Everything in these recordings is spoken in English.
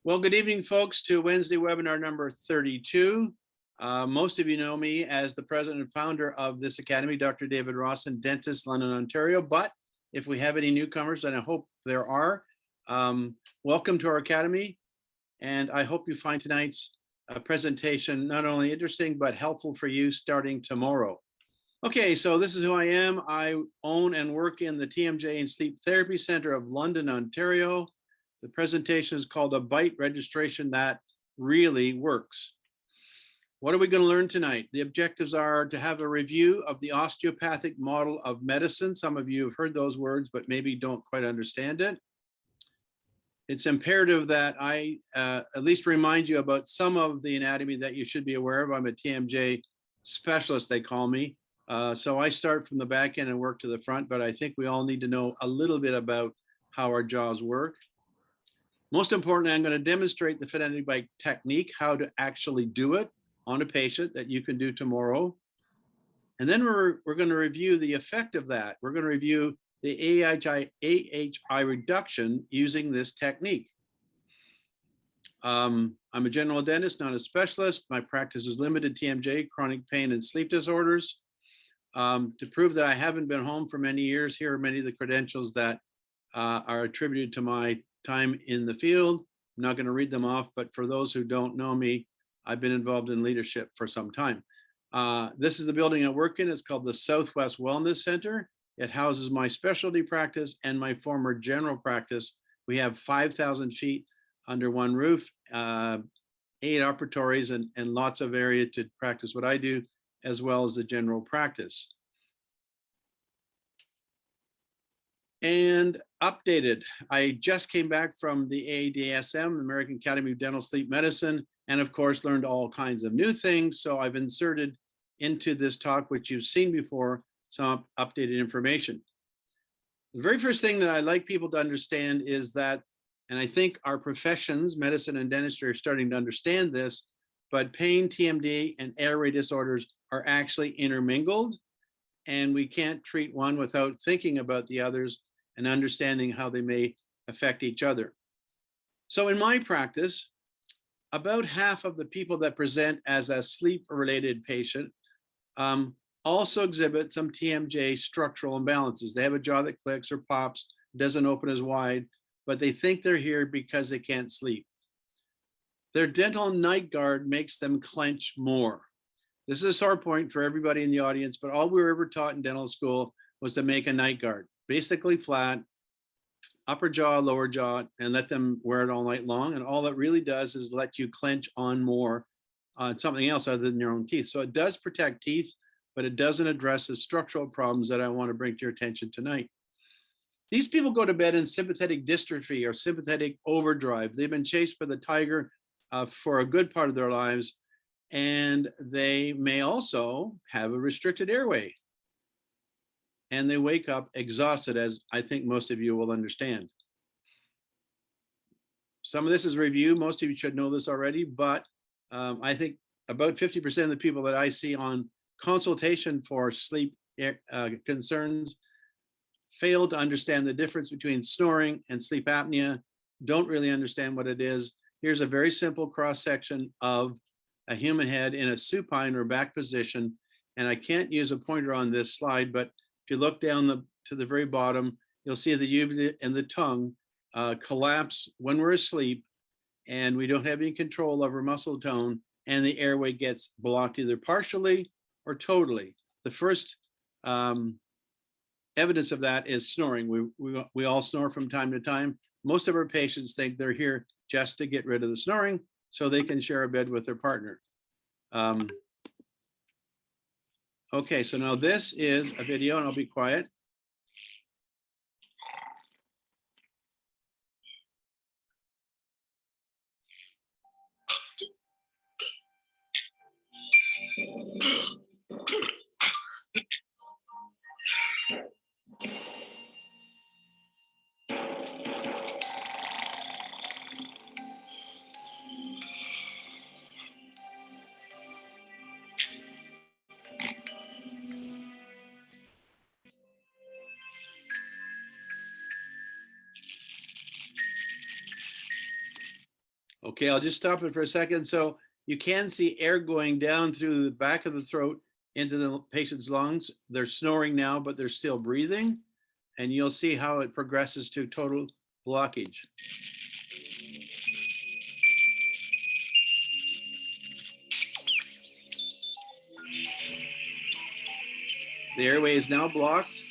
Well, good evening, folks, to Wednesday webinar number 32. Most of you know me as the president and founder of this academy, Dr. David Rawson, dentist, London, Ontario. But if we have any newcomers, and I hope there are, welcome to our academy. And I hope you find tonight's presentation not only interesting, but helpful for you starting tomorrow. Okay, so this is who I am. I own and work in the TMJ and Sleep Therapy Center of London, Ontario. The presentation is called A Bite Registration That Really Works. What are we going to learn tonight? The objectives are to have a review of the osteopathic model of medicine. Some of you have heard those words, but maybe don't quite understand it. It's imperative that I at least remind you about some of the anatomy that you should be aware of. I'm a TMJ specialist, they call me. So I start from the back end and work to the front, but I think we all need to know a little bit about how our jaws work. Most importantly, I'm going to demonstrate the Phonetic bite technique, how to actually do it on a patient that you can do tomorrow. And then we're going to review the effect of that. We're going to review the AHI reduction using this technique. I'm a general dentist, not a specialist. My practice is limited TMJ, chronic pain and sleep disorders. To prove that I haven't been home for many years, here are many of the credentials that are attributed to my time in the field. I'm not going to read them off, but for those who don't know me, I've been involved in leadership for some time. This is the building I work in. It's called the Southwest Wellness Center. It houses my specialty practice and my former general practice. We have 5,000 feet under one roof, 8 operatories, and lots of area to practice what I do, as well as the general practice. And updated, I just came back from the AADSM, the American Academy of Dental Sleep Medicine, and of course learned all kinds of new things. So I've inserted into this talk, which you've seen before, some updated information. The very first thing that I'd like people to understand is that, and I think our professions, medicine and dentistry, are starting to understand this, but pain, TMD, and airway disorders are actually intermingled, and we can't treat one without thinking about the others and understanding how they may affect each other. So in my practice, about half of the people that present as a sleep-related patient also exhibit some TMJ structural imbalances. They have a jaw that clicks or pops, doesn't open as wide, but they think they're here because they can't sleep. Their dental night guard makes them clench more. This is a sore point for everybody in the audience, but all we were ever taught in dental school was to make a night guard, basically flat, upper jaw, lower jaw, and let them wear it all night long. And all that really does is let you clench on more on something else other than your own teeth. So it does protect teeth, but it doesn't address the structural problems that I want to bring to your attention tonight. These people go to bed in sympathetic dystrophy or sympathetic overdrive. They've been chased by the tiger for a good part of their lives, and they may also have a restricted airway. And they wake up exhausted, as I think most of you will understand. Some of this is review. Most of you should know this already, but I think about 50% of the people that I see on consultation for sleep concerns fail to understand the difference between snoring and sleep apnea, don't really understand what it is. Here's a very simple cross-section of a human head in a supine or back position. And I can't use a pointer on this slide, but if you look down to the very bottom, you'll see the uvula and the tongue collapse when we're asleep, and we don't have any control over muscle tone, and the airway gets blocked either partially or totally. The first evidence of that is snoring. We all snore from time to time. Most of our patients think they're here just to get rid of the snoring so they can share a bed with their partner. Okay, so now this is a video, and I'll be quiet. Okay, I'll just stop it for a second. So you can see air going down through the back of the throat into the patient's lungs. They're snoring now, but they're still breathing. And you'll see how it progresses to total blockage. The airway is now blocked.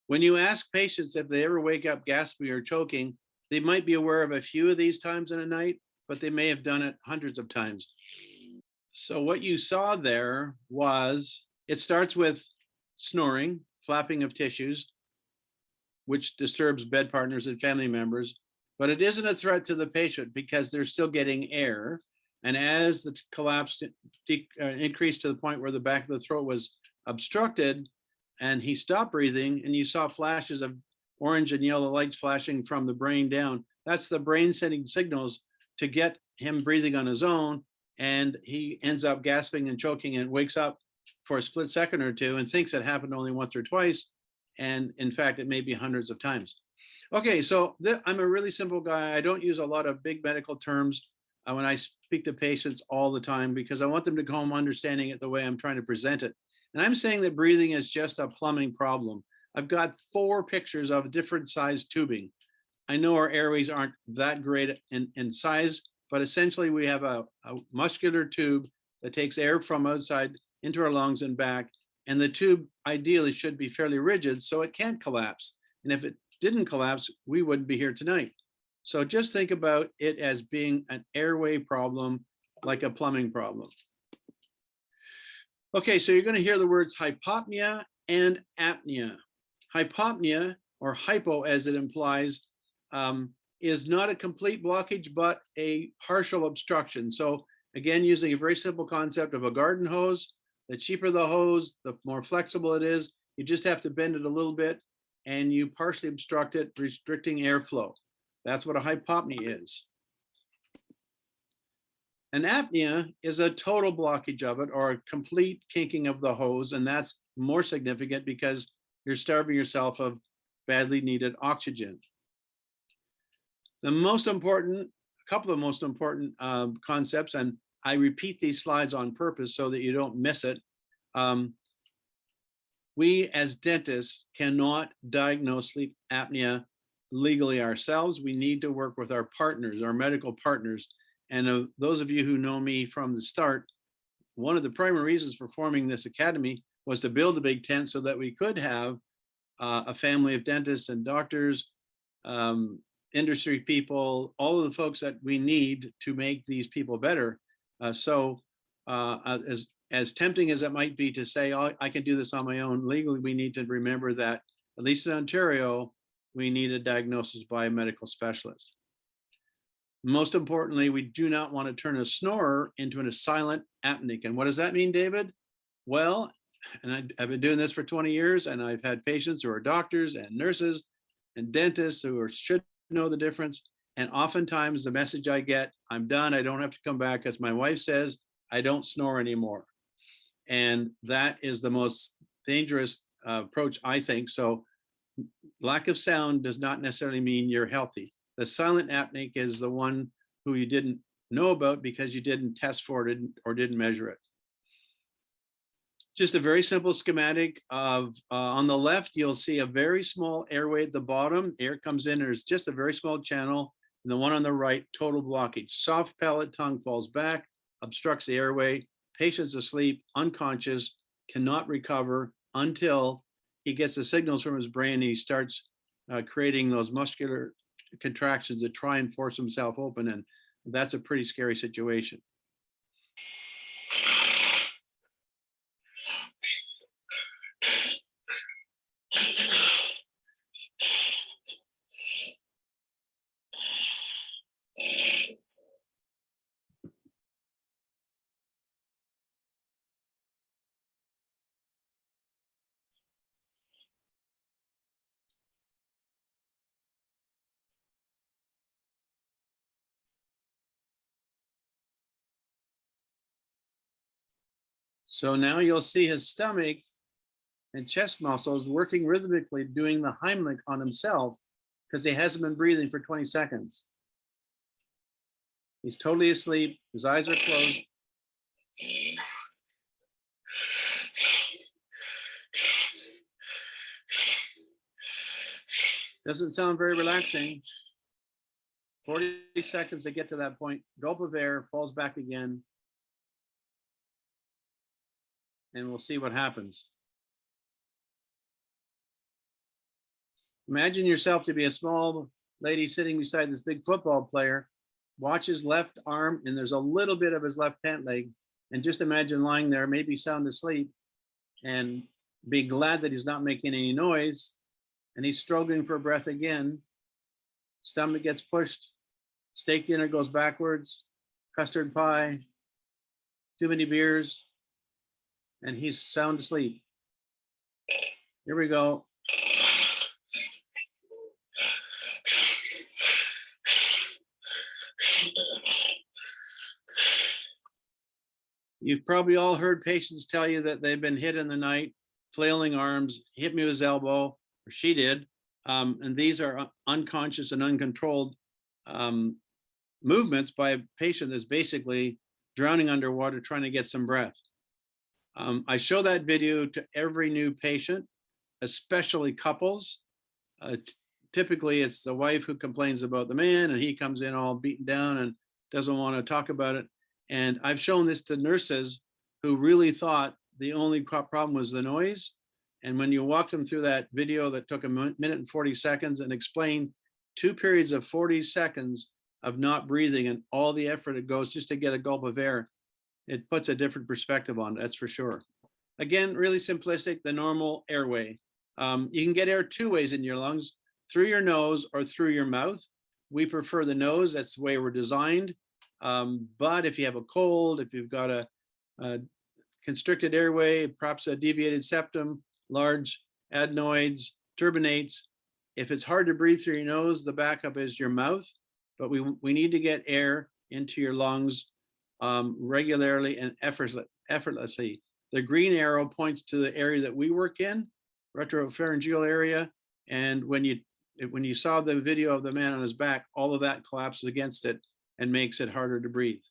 When you ask patients if they ever wake up gasping or choking, they might be aware of a few of these times in a night, but they may have done it hundreds of times. So what you saw there was, it starts with snoring, flapping of tissues, which disturbs bed partners and family members, but it isn't a threat to the patient because they're still getting air. And as the collapse increased to the point where the back of the throat was obstructed and he stopped breathing, and you saw flashes of orange and yellow lights flashing from the brain down, that's the brain sending signals to get him breathing on his own. And he ends up gasping and choking and wakes up for a split second or two and thinks it happened only once or twice. And in fact, it may be hundreds of times. Okay, so I'm a really simple guy. I don't use a lot of big medical terms when I speak to patients all the time, because I want them to go home understanding it the way I'm trying to present it. And I'm saying that breathing is just a plumbing problem. I've got 4 pictures of different size tubing. I know our airways aren't that great in size, but essentially we have a muscular tube that takes air from outside into our lungs and back. And the tube ideally should be fairly rigid so it can't collapse. And if it didn't collapse, we wouldn't be here tonight. So just think about it as being an airway problem, like a plumbing problem. Okay, so you're going to hear the words hypopnea and apnea. Hypopnea, or hypo as it implies, is not a complete blockage, but a partial obstruction. So again, using a very simple concept of a garden hose, the cheaper the hose, the more flexible it is. You just have to bend it a little bit and you partially obstruct it, restricting airflow. That's what a hypopnea is. An apnea is a total blockage of it, or a complete kinking of the hose, and that's more significant because you're starving yourself of badly needed oxygen. The most important, a couple of most important concepts, and I repeat these slides on purpose so that you don't miss it. We as dentists cannot diagnose sleep apnea legally ourselves. We need to work with our partners, our medical partners. And those of you who know me from the start, one of the primary reasons for forming this academy was to build a big tent so that we could have a family of dentists and doctors, industry people, all of the folks that we need to make these people better. As tempting as it might be to say, oh, I can do this on my own, legally, we need to remember that, at least in Ontario, we need a diagnosis by a medical specialist. Most importantly, we do not want to turn a snorer into a silent apneic. And what does that mean, David? Well, and I've been doing this for 20 years, and I've had patients who are doctors and nurses and dentists who should know the difference. And oftentimes the message I get, I'm done, I don't have to come back, as my wife says, I don't snore anymore. And that is the most dangerous approach, I think. So lack of sound does not necessarily mean you're healthy. The silent apneic is the one who you didn't know about because you didn't test for it or didn't measure it. Just a very simple schematic of, on the left, you'll see a very small airway at the bottom. Air comes in, there's just a very small channel. And the one on the right, total blockage. Soft palate tongue falls back, obstructs the airway. Patient's asleep, unconscious, cannot recover until he gets the signals from his brain and he starts creating those muscular contractions that try and force himself open. And that's a pretty scary situation. So now you'll see his stomach and chest muscles working rhythmically, doing the Heimlich on himself because he hasn't been breathing for 20 seconds. He's totally asleep. His eyes are closed. Doesn't sound very relaxing. 40 seconds to get to that point. Gulp of air, falls back again. And we'll see what happens. Imagine yourself to be a small lady sitting beside this big football player. Watch his left arm, and there's a little bit of his left pant leg. And just imagine lying there, maybe sound asleep, and be glad that he's not making any noise. And he's struggling for breath again. Stomach gets pushed. Steak dinner goes backwards. Custard pie. Too many beers. And he's sound asleep. Here we go. You've probably all heard patients tell you that they've been hit in the night, flailing arms, hit me with his elbow, or she did. And these are unconscious and uncontrolled movements by a patient that's basically drowning underwater trying to get some breath. I show that video to every new patient, especially couples. Typically, it's the wife who complains about the man, and he comes in all beaten down and doesn't want to talk about it. And I've shown this to nurses who really thought the only problem was the noise. And when you walk them through that video that took a minute and 40 seconds and explain 2 periods of 40 seconds of not breathing and all the effort it goes just to get a gulp of air, it puts a different perspective on it, that's for sure. Again, really simplistic, the normal airway. You can get air 2 ways in your lungs, through your nose or through your mouth. We prefer the nose, that's the way we're designed. But if you have a cold, if you've got a constricted airway, perhaps a deviated septum, large adenoids, turbinates, if it's hard to breathe through your nose, the backup is your mouth. But we need to get air into your lungs regularly and effortlessly. The green arrow points to the area that we work in, retropharyngeal area. And when you saw the video of the man on his back, all of that collapses against it and makes it harder to breathe.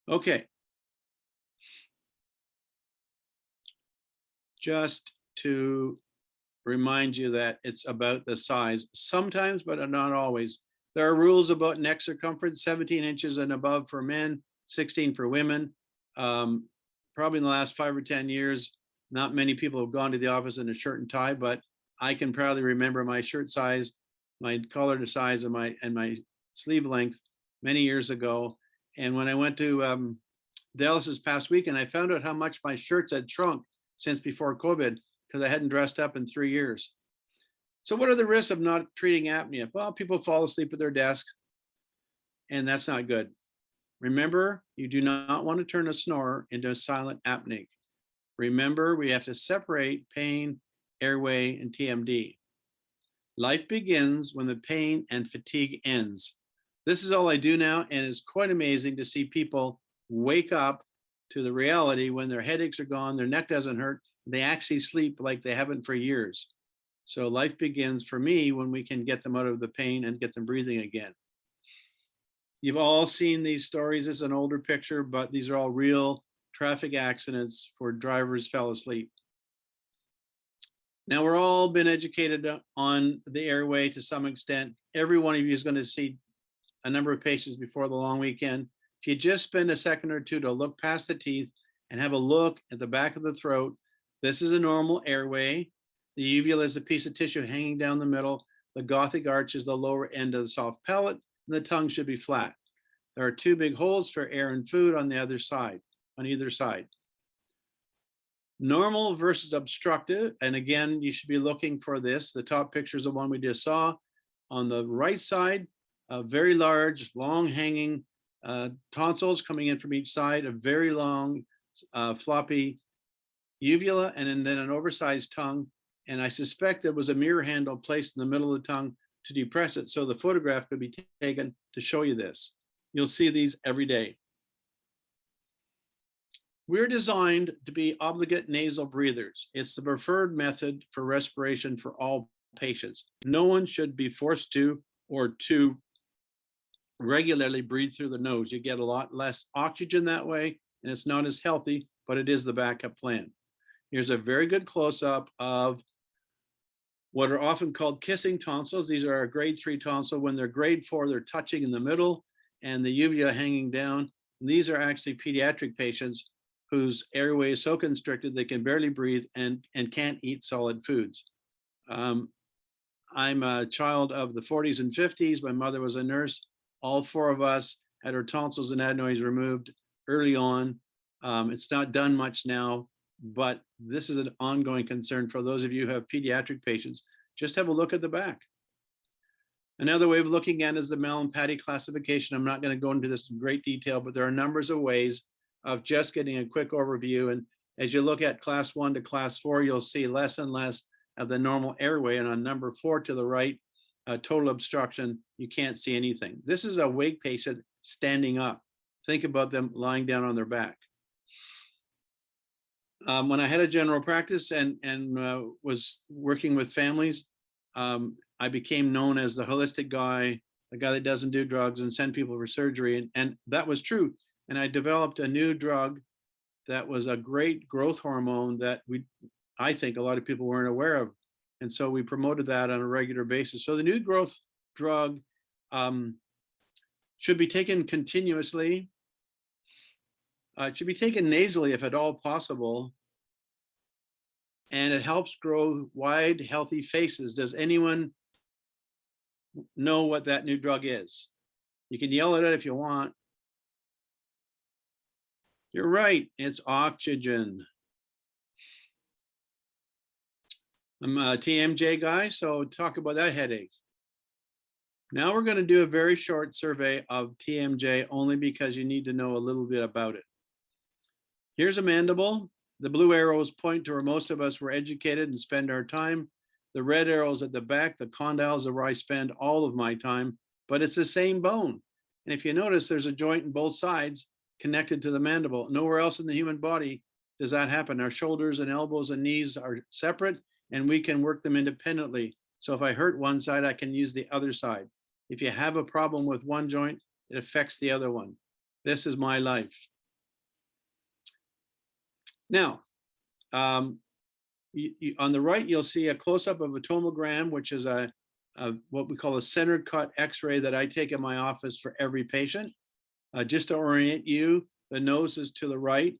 Okay. Just to remind you that it's about the size, sometimes, but not always. There are rules about neck circumference, 17 inches and above for men, 16 for women. Probably in the last 5 or 10 years, not many people have gone to the office in a shirt and tie, but I can proudly remember my shirt size, my collar size, and my sleeve length many years ago. And when I went to Dallas this past weekend, I found out how much my shirts had shrunk since before COVID because I hadn't dressed up in 3 years. So what are the risks of not treating apnea? Well, people fall asleep at their desk, and that's not good. Remember, you do not want to turn a snorer into a silent apneic. Remember, we have to separate pain, airway, and TMD. Life begins when the pain and fatigue ends. This is all I do now, and it's quite amazing to see people wake up to the reality when their headaches are gone, their neck doesn't hurt, they actually sleep like they haven't for years. So life begins for me when we can get them out of the pain and get them breathing again. You've all seen these stories. This is an older picture, but these are all real traffic accidents where drivers fell asleep. Now, we're all been educated on the airway to some extent. Every one of you is going to see a number of patients before the long weekend. If you just spend a second or two to look past the teeth and have a look at the back of the throat, this is a normal airway. The uvula is a piece of tissue hanging down the middle. The Gothic arch is the lower end of the soft palate, and the tongue should be flat. There are 2 big holes for air and food on the other side, on either side. Normal versus obstructive, and again, you should be looking for this. The top picture is the one we just saw. On the right side, very large, long-hanging tonsils coming in from each side, a very long, floppy uvula, and then an oversized tongue. And I suspect there was a mirror handle placed in the middle of the tongue to depress it. So the photograph could be taken to show you this. You'll see these every day. We're designed to be obligate nasal breathers. It's the preferred method for respiration for all patients. No one should be forced to or to regularly breathe through the nose. You get a lot less oxygen that way, and it's not as healthy, but it is the backup plan. Here's a very good close-up of what are often called kissing tonsils. These are a grade 3 tonsil. When they're grade 4, they're touching in the middle and the uvula hanging down. And these are actually pediatric patients whose airway is so constricted they can barely breathe and can't eat solid foods. I'm a child of the 40s and 50s. My mother was a nurse. All 4 of us had our tonsils and adenoids removed early on. It's not done much now, but this is an ongoing concern for those of you who have pediatric patients. Just have a look at the back. Another way of looking at it is the Malin-Patty classification. I'm not going to go into this in great detail, but there are numbers of ways of just getting a quick overview. And as you look at class 1 to class 4, you'll see less and less of the normal airway. And on number 4 to the right, total obstruction, you can't see anything. This is a WAIG patient standing up. Think about them lying down on their back. When I had a general practice and was working with families, I became known as the holistic guy, the guy that doesn't do drugs and send people for surgery. And that was true. And I developed a new drug that was a great growth hormone that I think a lot of people weren't aware of. And so we promoted that on a regular basis. So the new growth drug should be taken continuously. It should be taken nasally if at all possible. And it helps grow wide, healthy faces. Does anyone know what that new drug is? You can yell at it if you want. You're right, it's oxygen. I'm a TMJ guy, so talk about that headache. Now we're going to do a very short survey of TMJ only because you need to know a little bit about it. Here's a mandible. The blue arrows point to where most of us were educated and spend our time. The red arrows at the back, the condyles, are where I spend all of my time, but it's the same bone. And if you notice, there's a joint in both sides connected to the mandible. Nowhere else in the human body does that happen. Our shoulders and elbows and knees are separate, and we can work them independently. So if I hurt one side, I can use the other side. If you have a problem with one joint, it affects the other one. This is my life. Now, on the right, you'll see a close-up of a tomogram, which is what we call a center cut X-ray that I take in my office for every patient. Just to orient you, the nose is to the right.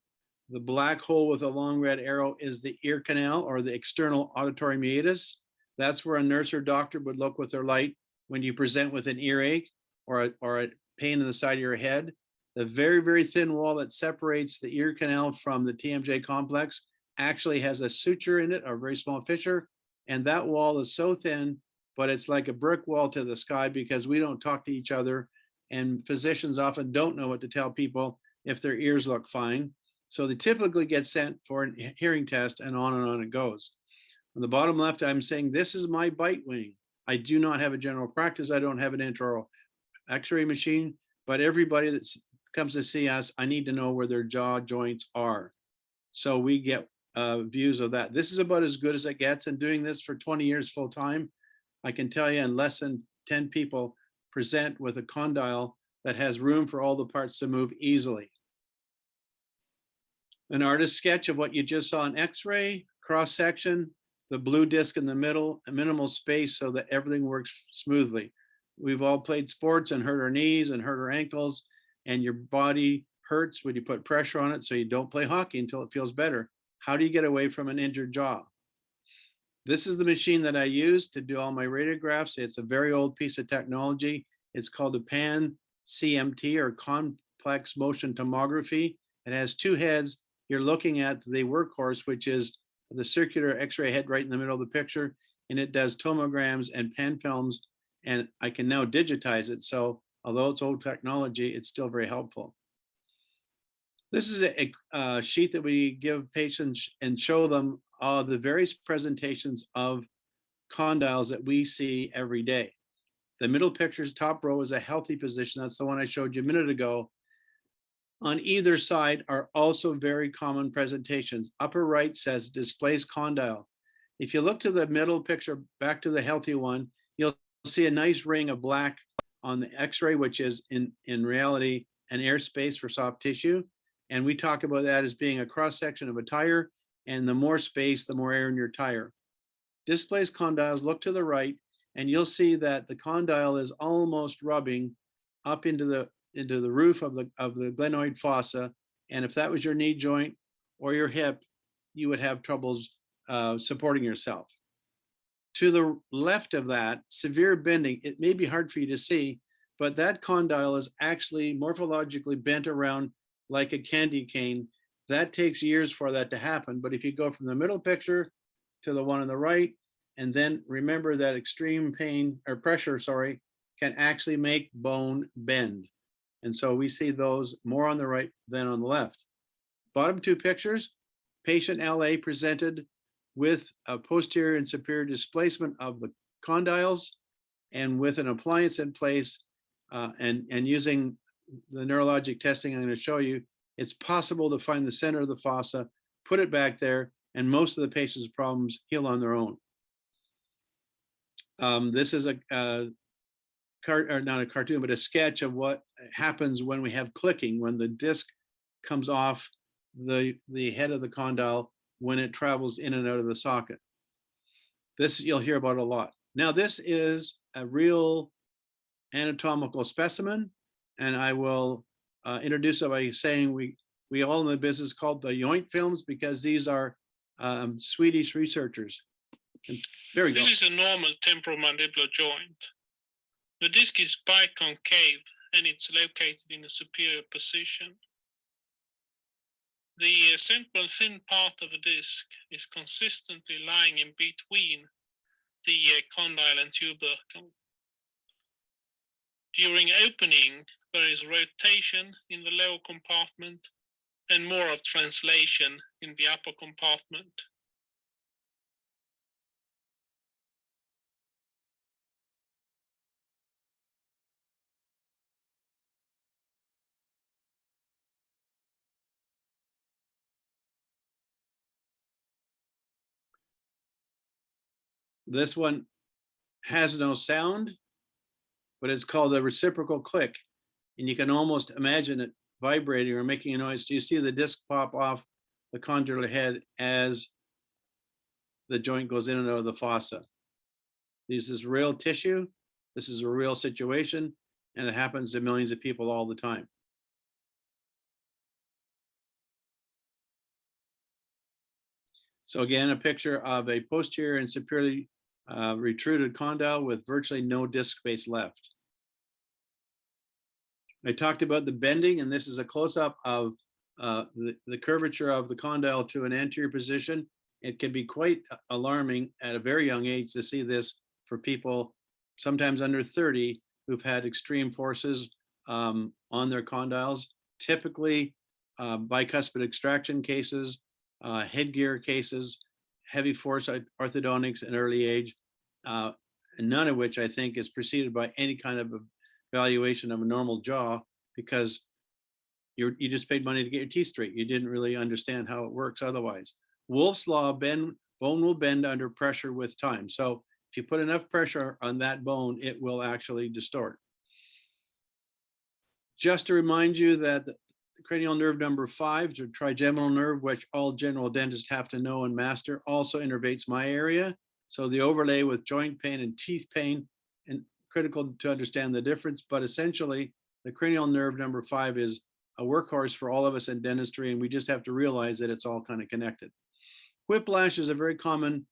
The black hole with a long red arrow is the ear canal, or the external auditory meatus. That's where a nurse or doctor would look with their light when you present with an earache or a pain in the side of your head. The very, very thin wall that separates the ear canal from the TMJ complex actually has a suture in it, or a very small fissure. And that wall is so thin, but it's like a brick wall to the sky because we don't talk to each other. And physicians often don't know what to tell people if their ears look fine. So they typically get sent for a hearing test, and on it goes. On the bottom left, I'm saying this is my bite wing. I do not have a general practice. I don't have an intraoral X-ray machine, but everybody that comes to see us, I need to know where their jaw joints are. So we get views of that. This is about as good as it gets. And doing this for 20 years full time, I can tell you in less than 10 people present with a condyle that has room for all the parts to move easily. An artist sketch of what you just saw in X-ray, cross section, the blue disc in the middle, a minimal space so that everything works smoothly. We've all played sports and hurt our knees and hurt our ankles, and your body hurts when you put pressure on it, so you don't play hockey until it feels better. How do you get away from an injured jaw? This is the machine that I use to do all my radiographs. It's a very old piece of technology. It's called a pan-CMT, or complex motion tomography. It has 2 heads. You're looking at the workhorse, which is the circular X-ray head right in the middle of the picture, and it does tomograms and pan films, and I can now digitize it. So although it's old technology, it's still very helpful. This is a sheet that we give patients and show them the various presentations of condyles that we see every day. The middle picture's top row is a healthy position. That's the one I showed you a minute ago. On either side are also very common presentations. Upper right says displaced condyle. If you look to the middle picture, back to the healthy one, you'll see a nice ring of black on the x-ray, which is in reality an airspace for soft tissue. And we talk about that as being a cross-section of a tire, and the more space, the more air in your tire. Displaced condyles, look to the right, and you'll see that the condyle is almost rubbing up into the roof of the glenoid fossa. And if that was your knee joint or your hip, you would have troubles supporting yourself. To the left of that, severe bending, it may be hard for you to see, but that condyle is actually morphologically bent around like a candy cane. That takes years for that to happen. But if you go from the middle picture to the one on the right, and then remember that extreme pain or pressure, sorry, can actually make bone bend. And so we see those more on the right than on the left. Bottom two pictures, patient LA presented with a posterior and superior displacement of the condyles, and with an appliance in place and using the neurologic testing I'm going to show you, it's possible to find the center of the fossa, put it back there, and most of the patient's problems heal on their own. This is not a cartoon, but a sketch of what happens when we have clicking, when the disc comes off the head of the condyle when it travels in and out of the socket. This you'll hear about a lot. Now, this is a real anatomical specimen, and I will introduce it by saying we all in the business called the yoint films because these are Swedish researchers. And there we go. This is a normal temporomandibular joint. The disc is biconcave and it's located in a superior position. The central thin part of the disc is consistently lying in between the condyle and tubercle. During opening, there is rotation in the lower compartment and more of translation in the upper compartment. This one has no sound, but it's called a reciprocal click. And you can almost imagine it vibrating or making a noise. So you see the disc pop off the condylar head as the joint goes in and out of the fossa. This is real tissue. This is a real situation, and it happens to millions of people all the time. So again, a picture of a posterior and superiorly retruded condyle with virtually no disc space left. I talked about the bending, and this is a close-up of the curvature of the condyle to an anterior position. It can be quite alarming at a very young age to see this for people, sometimes under 30, who've had extreme forces on their condyles, typically bicuspid extraction cases, headgear cases, heavy force orthodontics in early age, none of which I think is preceded by any kind of evaluation of a normal jaw, because you just paid money to get your teeth straight. You didn't really understand how it works otherwise. Wolff's law, bone will bend under pressure with time. So if you put enough pressure on that bone, it will actually distort. Just to remind you that the cranial nerve number 5, the trigeminal nerve, which all general dentists have to know and master, also innervates my area. So the overlay with joint pain and teeth pain, and critical to understand the difference, but essentially the cranial nerve number 5 is a workhorse for all of us in dentistry, and we just have to realize that it's all kind of connected. Whiplash is a very common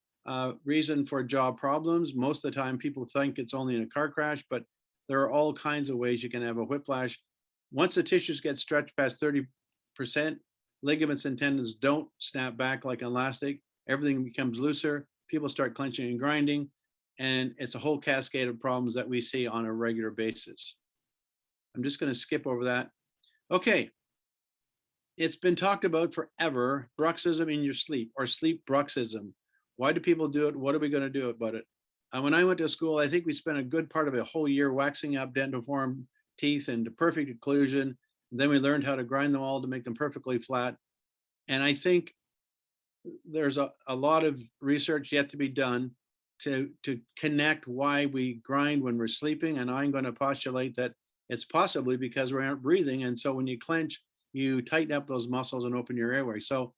reason for jaw problems. Most of the time people think it's only in a car crash, but there are all kinds of ways you can have a whiplash. Once the tissues get stretched past 30%, ligaments and tendons don't snap back like elastic. Everything becomes looser. People start clenching and grinding, and it's a whole cascade of problems that we see on a regular basis. I'm just going to skip over that. Okay. It's been talked about forever, bruxism in your sleep or sleep bruxism. Why do people do it? What are we going to do about it? When I went to school, I think we spent a good part of a whole year waxing up dentiform teeth into perfect occlusion. Then we learned how to grind them all to make them perfectly flat. And I think there's a lot of research yet to be done to connect why we grind when we're sleeping. And I'm going to postulate that it's possibly because we aren't breathing. And so when you clench, you tighten up those muscles and open your airway. So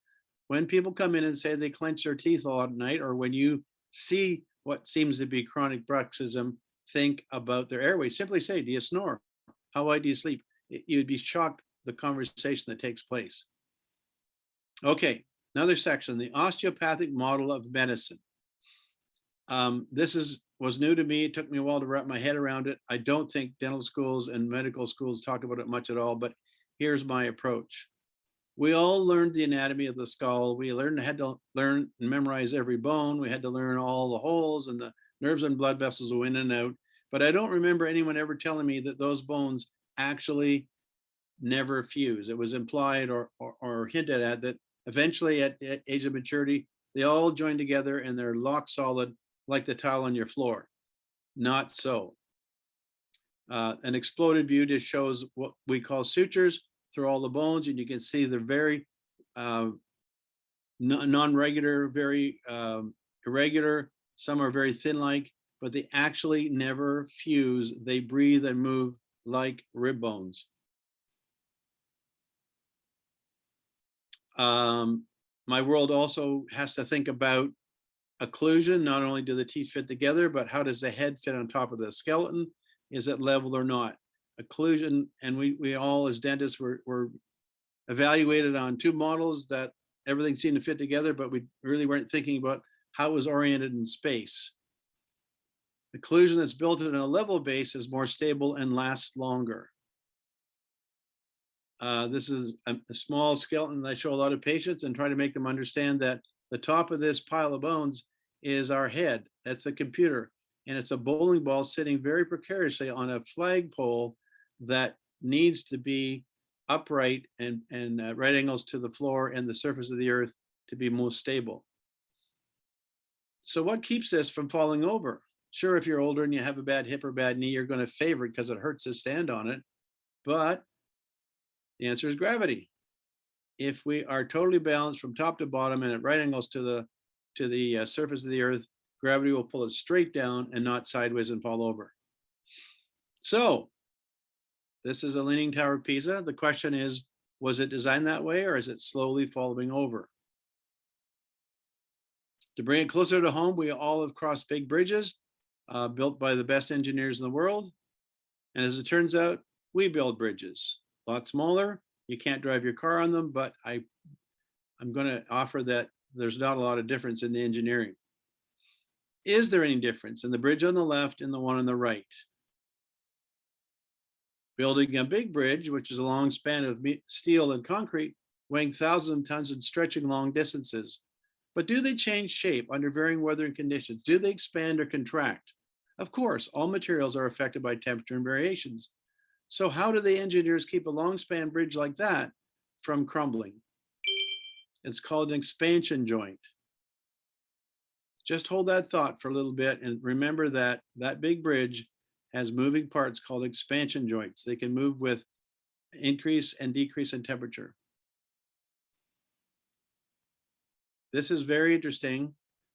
when people come in and say they clench their teeth a lot at night, or when you see what seems to be chronic bruxism, think about their airway. Simply say, do you snore? How wide do you sleep? You'd be shocked the conversation that takes place. Okay, another section, the osteopathic model of medicine. This was new to me. It took me a while to wrap my head around it. I don't think dental schools and medical schools talk about it much at all, but here's my approach. We all learned the anatomy of the skull. We had to learn and memorize every bone. We had to learn all the holes and the nerves and blood vessels go in and out. But I don't remember anyone ever telling me that those bones actually never fuse. It was implied or hinted at that eventually at age of maturity, they all join together and they're lock solid like the tile on your floor. Not so. An exploded view just shows what we call sutures through all the bones, and you can see they're very non-regular, very irregular. Some are very thin-like, but they actually never fuse. They breathe and move like rib bones. My world also has to think about occlusion. Not only do the teeth fit together, but how does the head fit on top of the skeleton? Is it level or not? Occlusion, and we all as dentists were evaluated on two models that everything seemed to fit together, but we really weren't thinking about how it was oriented in space. Occlusion that's built in a level base is more stable and lasts longer. This is a small skeleton that I show a lot of patients and try to make them understand that the top of this pile of bones is our head. That's the computer. And it's a bowling ball sitting very precariously on a flagpole that needs to be upright and right angles to the floor and the surface of the earth to be most stable. So what keeps this from falling over? Sure, if you're older and you have a bad hip or bad knee, you're going to favor it because it hurts to stand on it. But the answer is gravity. If we are totally balanced from top to bottom and at right angles to the surface of the earth, gravity will pull it straight down and not sideways and fall over. So this is a Leaning Tower of Pisa. The question is, was it designed that way, or is it slowly falling over? To bring it closer to home, we all have crossed big bridges built by the best engineers in the world. And as it turns out, we build bridges. A lot smaller. You can't drive your car on them, but I'm going to offer that there's not a lot of difference in the engineering. Is there any difference in the bridge on the left and the one on the right? Building a big bridge, which is a long span of steel and concrete, weighing thousands of tons and stretching long distances. But do they change shape under varying weather and conditions? Do they expand or contract? Of course, all materials are affected by temperature and variations. So how do the engineers keep a long span bridge like that from crumbling? It's called an expansion joint. Just hold that thought for a little bit and remember that that big bridge has moving parts called expansion joints. They can move with increase and decrease in temperature. This is very interesting.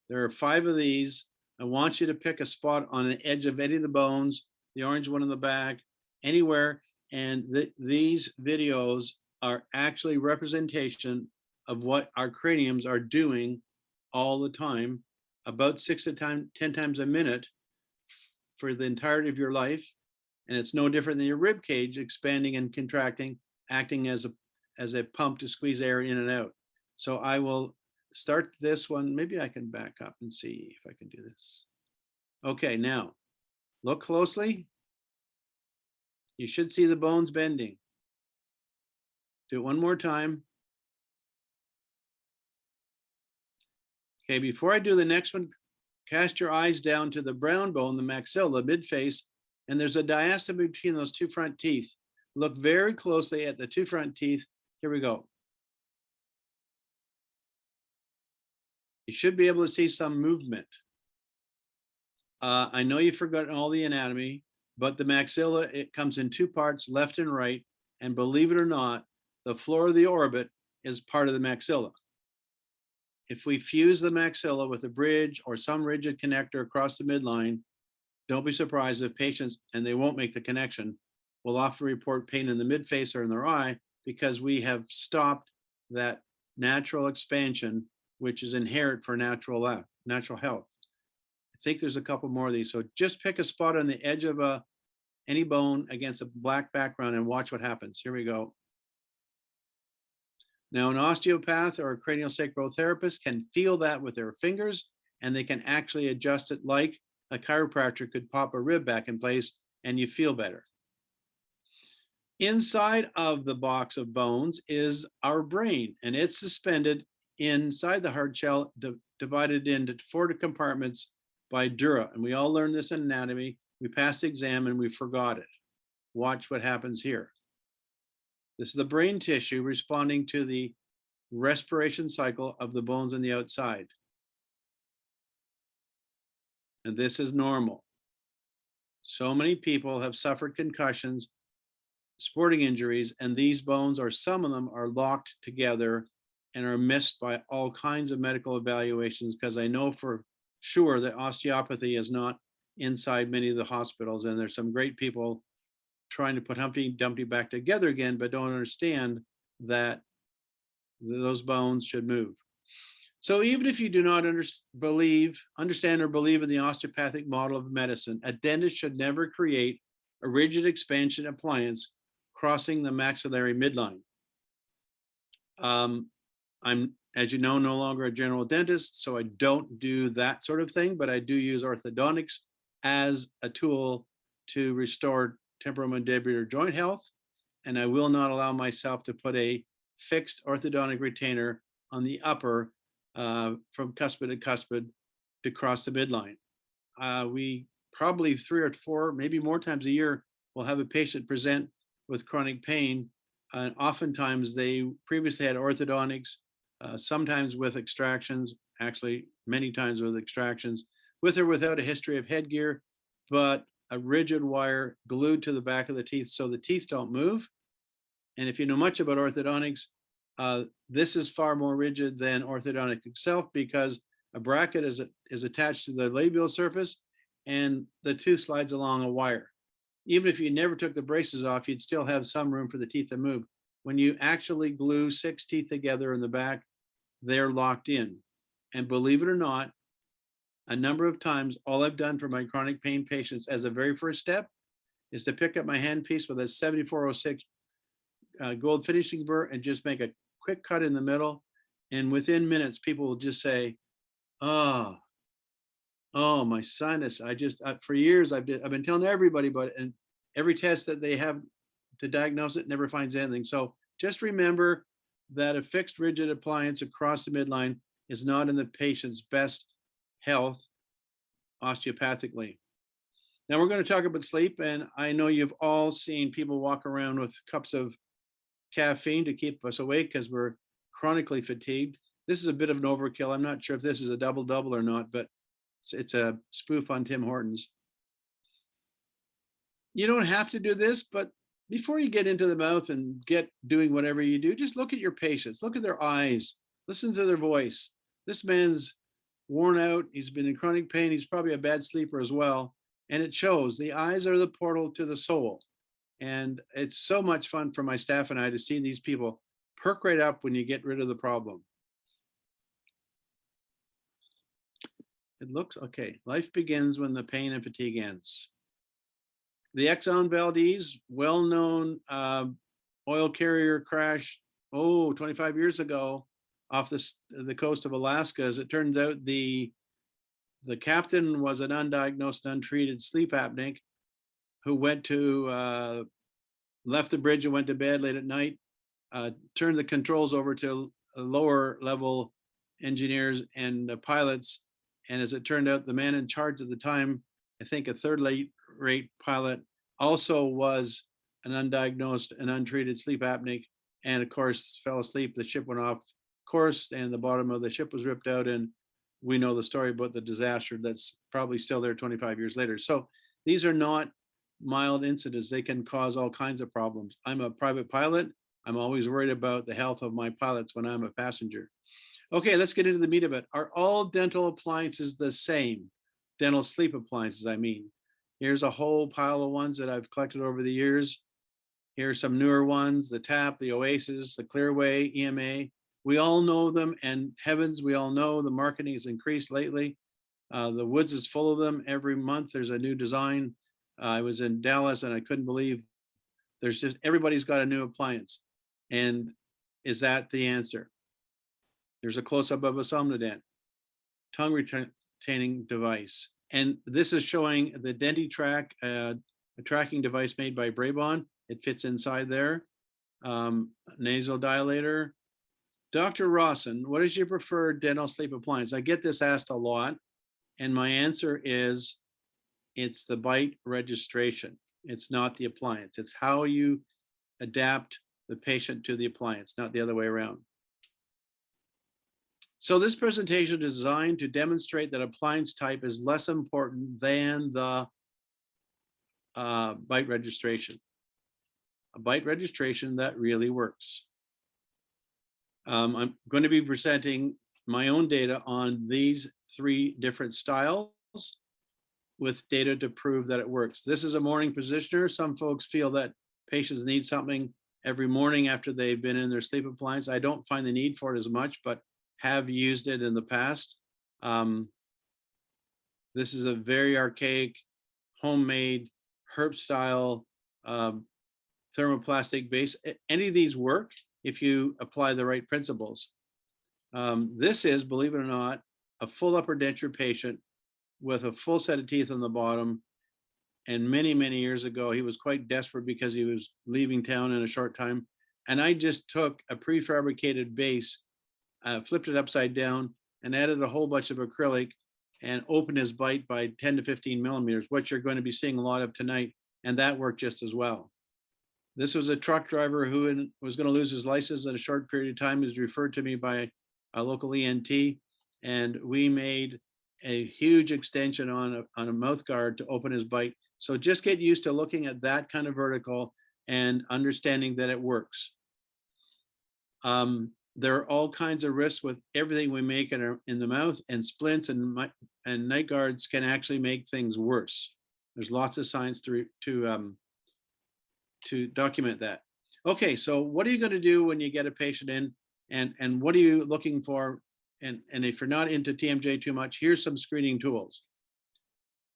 There are 5 of these. I want you to pick a spot on the edge of any of the bones, the orange one in the back, anywhere. And these videos are actually representation of what our craniums are doing all the time, about 6 to 10 times a minute for the entirety of your life. And it's no different than your rib cage expanding and contracting, acting as a pump to squeeze air in and out. So I will start this one. Maybe I can back up and see if I can do this. Okay, now look closely. You should see the bones bending. Do it one more time. Okay, before I do the next one, cast your eyes down to the brown bone, the maxilla, the midface, and there's a diastema between those 2 front teeth. Look very closely at the 2 front teeth. Here we go. You should be able to see some movement. I know you've forgotten all the anatomy, but the maxilla, it comes in two parts, left and right. And believe it or not, the floor of the orbit is part of the maxilla. If we fuse the maxilla with a bridge or some rigid connector across the midline, don't be surprised if patients, and they won't make the connection, will often report pain in the midface or in their eye because we have stopped that natural expansion, which is inherent for natural health. I think there's a couple more of these. So just pick a spot on the edge of any bone against a black background and watch what happens. Here we go. Now, an osteopath or a craniosacral therapist can feel that with their fingers, and they can actually adjust it like a chiropractor could pop a rib back in place, and you feel better. Inside of the box of bones is our brain, and it's suspended inside the hard shell, divided into 4 compartments by dura. And we all learned this in anatomy. We passed the exam and we forgot it. Watch what happens here. This is the brain tissue responding to the respiration cycle of the bones on the outside. And this is normal. So many people have suffered concussions, sporting injuries, and these bones, or some of them, are locked together and are missed by all kinds of medical evaluations, because I know for sure that osteopathy is not inside many of the hospitals, and there's some great people trying to put Humpty Dumpty back together again, but don't understand that those bones should move. So even if you do not understand or believe in the osteopathic model of medicine, a dentist should never create a rigid expansion appliance crossing the maxillary midline. I'm, as you know, no longer a general dentist, so I don't do that sort of thing, but I do use orthodontics as a tool to restore temporomandibular joint health. And I will not allow myself to put a fixed orthodontic retainer on the upper from cuspid to cuspid to cross the midline. We probably 3 or 4, maybe more times a year, will have a patient present with chronic pain. And oftentimes they previously had orthodontics, sometimes with extractions, actually many times with extractions, with or without a history of headgear, but a rigid wire glued to the back of the teeth so the teeth don't move. And if you know much about orthodontics, this is far more rigid than orthodontic itself, because a bracket is attached to the labial surface and the tooth slides along a wire. Even if you never took the braces off, you'd still have some room for the teeth to move. When you actually glue 6 teeth together in the back, they're locked in. And believe it or not, a number of times, all I've done for my chronic pain patients as a very first step is to pick up my handpiece with a 7406 gold finishing burr and just make a quick cut in the middle. And within minutes, people will just say, oh, my sinus. For years, I've been telling everybody about it, and every test that they have to diagnose it never finds anything. So just remember that a fixed rigid appliance across the midline is not in the patient's best health osteopathically. Now we're going to talk about sleep, and I know you've all seen people walk around with cups of caffeine to keep us awake because we're chronically fatigued. This is a bit of an overkill. I'm not sure if this is a double-double or not, but it's a spoof on Tim Hortons. You don't have to do this, but before you get into the mouth and get doing whatever you do, just look at your patients, look at their eyes, listen to their voice. This man's worn out. He's been in chronic pain. He's probably a bad sleeper as well. And it shows. The eyes are the portal to the soul. And it's so much fun for my staff and I to see these people perk right up when you get rid of the problem. It looks okay. Life begins when the pain and fatigue ends. The Exxon Valdez, well-known oil carrier crash, 25 years ago off the coast of Alaska. As it turns out, the captain was an undiagnosed, untreated sleep apneic who went to left the bridge and went to bed late at night, turned the controls over to lower level engineers and pilots. And as it turned out, the man in charge at the time, I think a third-rate pilot, also was an undiagnosed and untreated sleep apneic, and of course fell asleep. The ship went off course and the bottom of the ship was ripped out, and we know the story about the disaster that's probably still there 25 years later. So these are not mild incidents. They can cause all kinds of problems. I'm a private pilot. I'm always worried about the health of my pilots when I'm a passenger. Okay, let's get into the meat of it. Are all dental appliances the same? Dental sleep appliances, I mean. Here's a whole pile of ones that I've collected over the years. Here's some newer ones, the TAP, the Oasis, the Clearway, EMA. We all know them, and heavens, we all know the marketing has increased lately. The Woods is full of them. Every month there's a new design. I was in Dallas and I couldn't believe there's just, everybody's got a new appliance. And is that the answer? There's a close-up of a Somnodent, tongue retaining device. And this is showing the DentiTrack, a tracking device made by Braebon. It fits inside there. Nasal dilator. Dr. Rawson, what is your preferred dental sleep appliance? I get this asked a lot, and my answer is it's the bite registration. It's not the appliance. It's how you adapt the patient to the appliance, not the other way around. So this presentation is designed to demonstrate that appliance type is less important than the bite registration. A bite registration that really works. I'm going to be presenting my own data on these 3 different styles with data to prove that it works. This is a morning positioner. Some folks feel that patients need something every morning after they've been in their sleep appliance. I don't find the need for it as much, but have used it in the past. This is a very archaic, homemade, herb style, thermoplastic base. Any of these work if you apply the right principles. This is, believe it or not, a full upper denture patient with a full set of teeth on the bottom. And many, many years ago, he was quite desperate because he was leaving town in a short time. And I just took a prefabricated base, flipped it upside down, and added a whole bunch of acrylic and opened his bite by 10 to 15 millimeters, what you're going to be seeing a lot of tonight. And that worked just as well. This was a truck driver who was going to lose his license in a short period of time. He was referred to me by a local ENT, and we made a huge extension on a mouth guard to open his bite. So just get used to looking at that kind of vertical and understanding that it works. There are all kinds of risks with everything we make in the mouth, and splints and night guards can actually make things worse. There's lots of science to document that. Okay, so what are you going to do when you get a patient in, and what are you looking for? And if you're not into TMJ too much, here's some screening tools.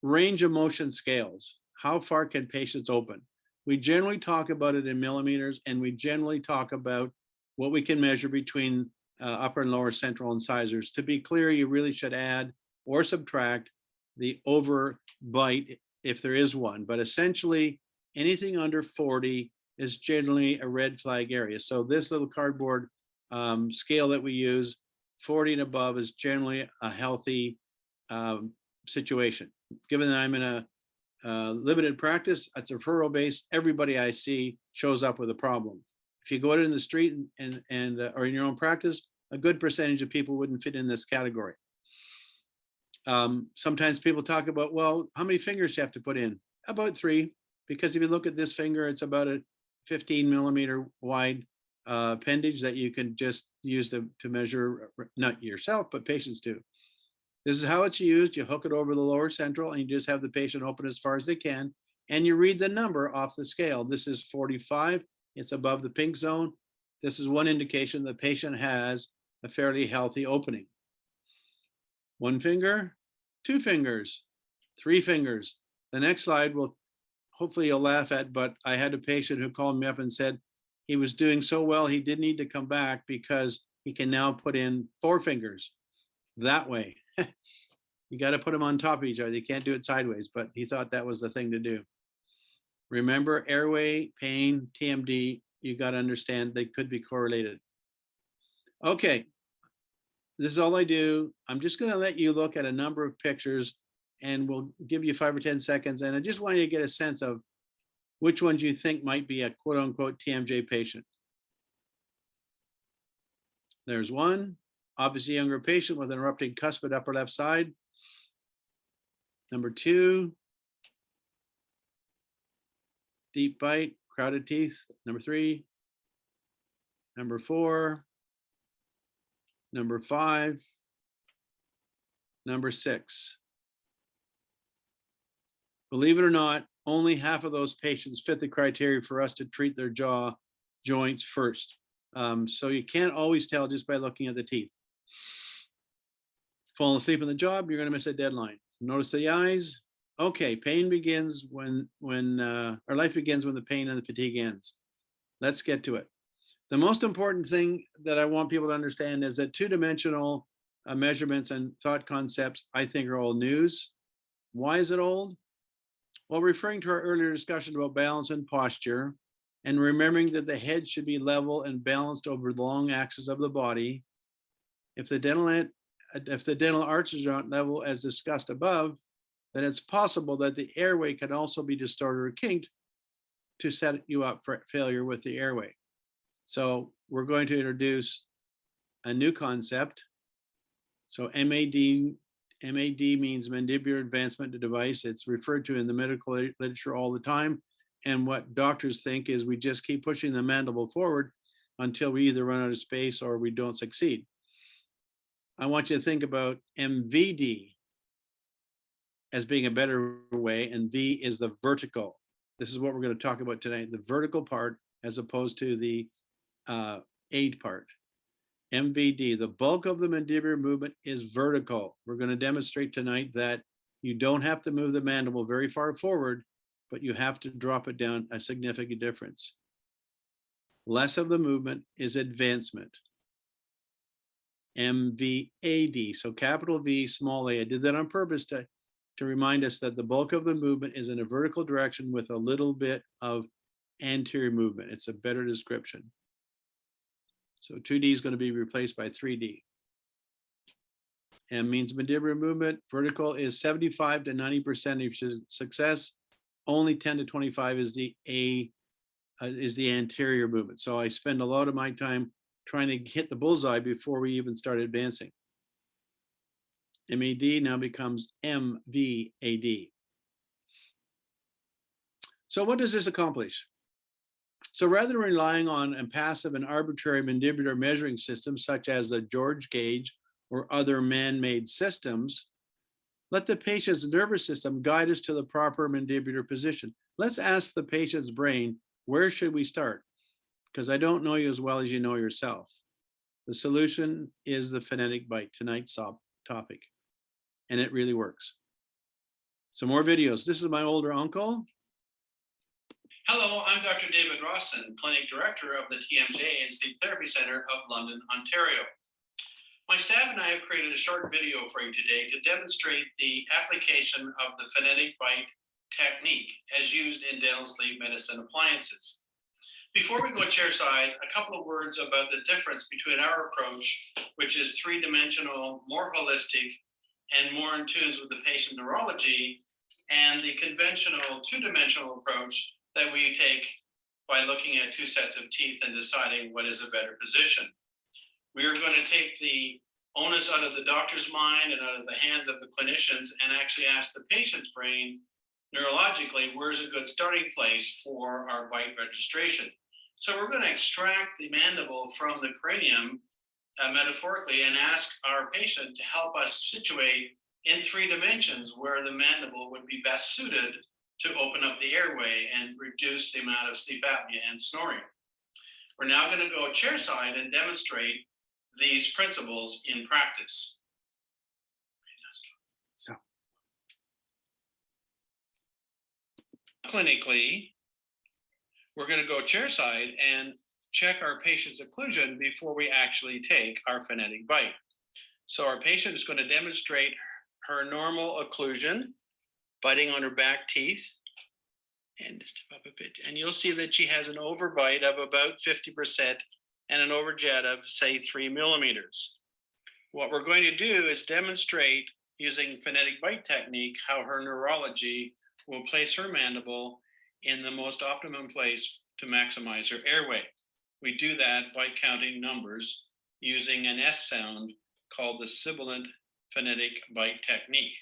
Range of motion scales. How far can patients open? We generally talk about it in millimeters, and we generally talk about what we can measure between upper and lower central incisors. To be clear, you really should add or subtract the over bite if there is one, but essentially anything under 40 is generally a red flag area. So this little cardboard scale that we use, 40 and above, is generally a healthy situation. Given that I'm in a limited practice, it's a referral base, everybody I see shows up with a problem. If you go out in the street or in your own practice, a good percentage of people wouldn't fit in this category. Sometimes people talk about, well, how many fingers do you have to put in? About 3, because if you look at this finger, it's about a 15 millimeter wide appendage that you can just use to measure, not yourself, but patients do. This is how it's used. You hook it over the lower central and you just have the patient open as far as they can. And you read the number off the scale. This is 45. It's above the pink zone. This is one indication the patient has a fairly healthy opening. 1 finger, 2 fingers, 3 fingers. The next slide will hopefully you'll laugh at, but I had a patient who called me up and said he was doing so well he didn't need to come back because he can now put in 4 fingers that way. You got to put them on top of each other. You can't do it sideways, but he thought that was the thing to do. Remember, airway, pain, TMD, you got to understand they could be correlated. Okay, this is all I do. I'm just going to let you look at a number of pictures and we'll give you 5 or 10 seconds. And I just want you to get a sense of which ones you think might be a quote unquote TMJ patient. There's one, obviously younger patient with an erupting cuspid upper left side. Number 2, deep bite, crowded teeth. Number 3, number 4, number 5, number 6. Believe it or not, only half of those patients fit the criteria for us to treat their jaw joints first. So you can't always tell just by looking at the teeth. Falling asleep on the job, you're going to miss a deadline. Notice the eyes. Okay, pain begins when or life begins when the pain and the fatigue ends. Let's get to it. The most important thing that I want people to understand is that two-dimensional measurements and thought concepts, I think, are old news. Why is it old? Well, referring to our earlier discussion about balance and posture, and remembering that the head should be level and balanced over the long axis of the body. If the dental arches are not level as discussed above, then it's possible that the airway can also be distorted or kinked to set you up for failure with the airway. So we're going to introduce a new concept. So MAD means mandibular advancement device. It's referred to in the medical literature all the time. And what doctors think is we just keep pushing the mandible forward until we either run out of space or we don't succeed. I want you to think about MVD as being a better way, and V is the vertical. This is what we're going to talk about tonight, the vertical part as opposed to the aid part. MVD, the bulk of the mandibular movement is vertical. We're going to demonstrate tonight that you don't have to move the mandible very far forward, but you have to drop it down a significant difference. Less of the movement is advancement. MVAD, so capital V, small a. I did that on purpose to remind us that the bulk of the movement is in a vertical direction with a little bit of anterior movement. It's a better description. So 2D is going to be replaced by 3D. M means mandibular movement. Vertical is 75 to 90% of success. Only 10 to 25 is the anterior movement. So I spend a lot of my time trying to hit the bullseye before we even start advancing. MAD now becomes MVAD. So what does this accomplish? So rather than relying on a passive and arbitrary mandibular measuring systems such as the George gauge or other man-made systems, let the patient's nervous system guide us to the proper mandibular position. Let's ask the patient's brain, where should we start? Because I don't know you as well as you know yourself. The solution is the phonetic bite, tonight's topic, and it really works. Some more videos. This is my older uncle. Hello, I'm Dr. David Rawson, Clinic Director of the TMJ and Sleep Therapy Center of London, Ontario. My staff and I have created a short video for you today to demonstrate the application of the phonetic bite technique as used in dental sleep medicine appliances. Before we go chairside, a couple of words about the difference between our approach, which is three-dimensional, more holistic, and more in tune with the patient neurology, and the conventional two-dimensional approach that we take by looking at two sets of teeth and deciding what is a better position. We are going to take the onus out of the doctor's mind and out of the hands of the clinicians and actually ask the patient's brain neurologically, where's a good starting place for our bite registration? So we're going to extract the mandible from the cranium metaphorically and ask our patient to help us situate in 3 dimensions where the mandible would be best suited to open up the airway and reduce the amount of sleep apnea and snoring. We're now going to go chairside and demonstrate these principles in practice. So, clinically, we're going to go chairside and check our patient's occlusion before we actually take our phonetic bite. So our patient is going to demonstrate her normal occlusion, biting on her back teeth, and step up a bit. And you'll see that she has an overbite of about 50% and an overjet of, say, 3 millimeters. What we're going to do is demonstrate using phonetic bite technique how her neurology will place her mandible in the most optimum place to maximize her airway. We do that by counting numbers using an S sound called the sibilant phonetic bite technique,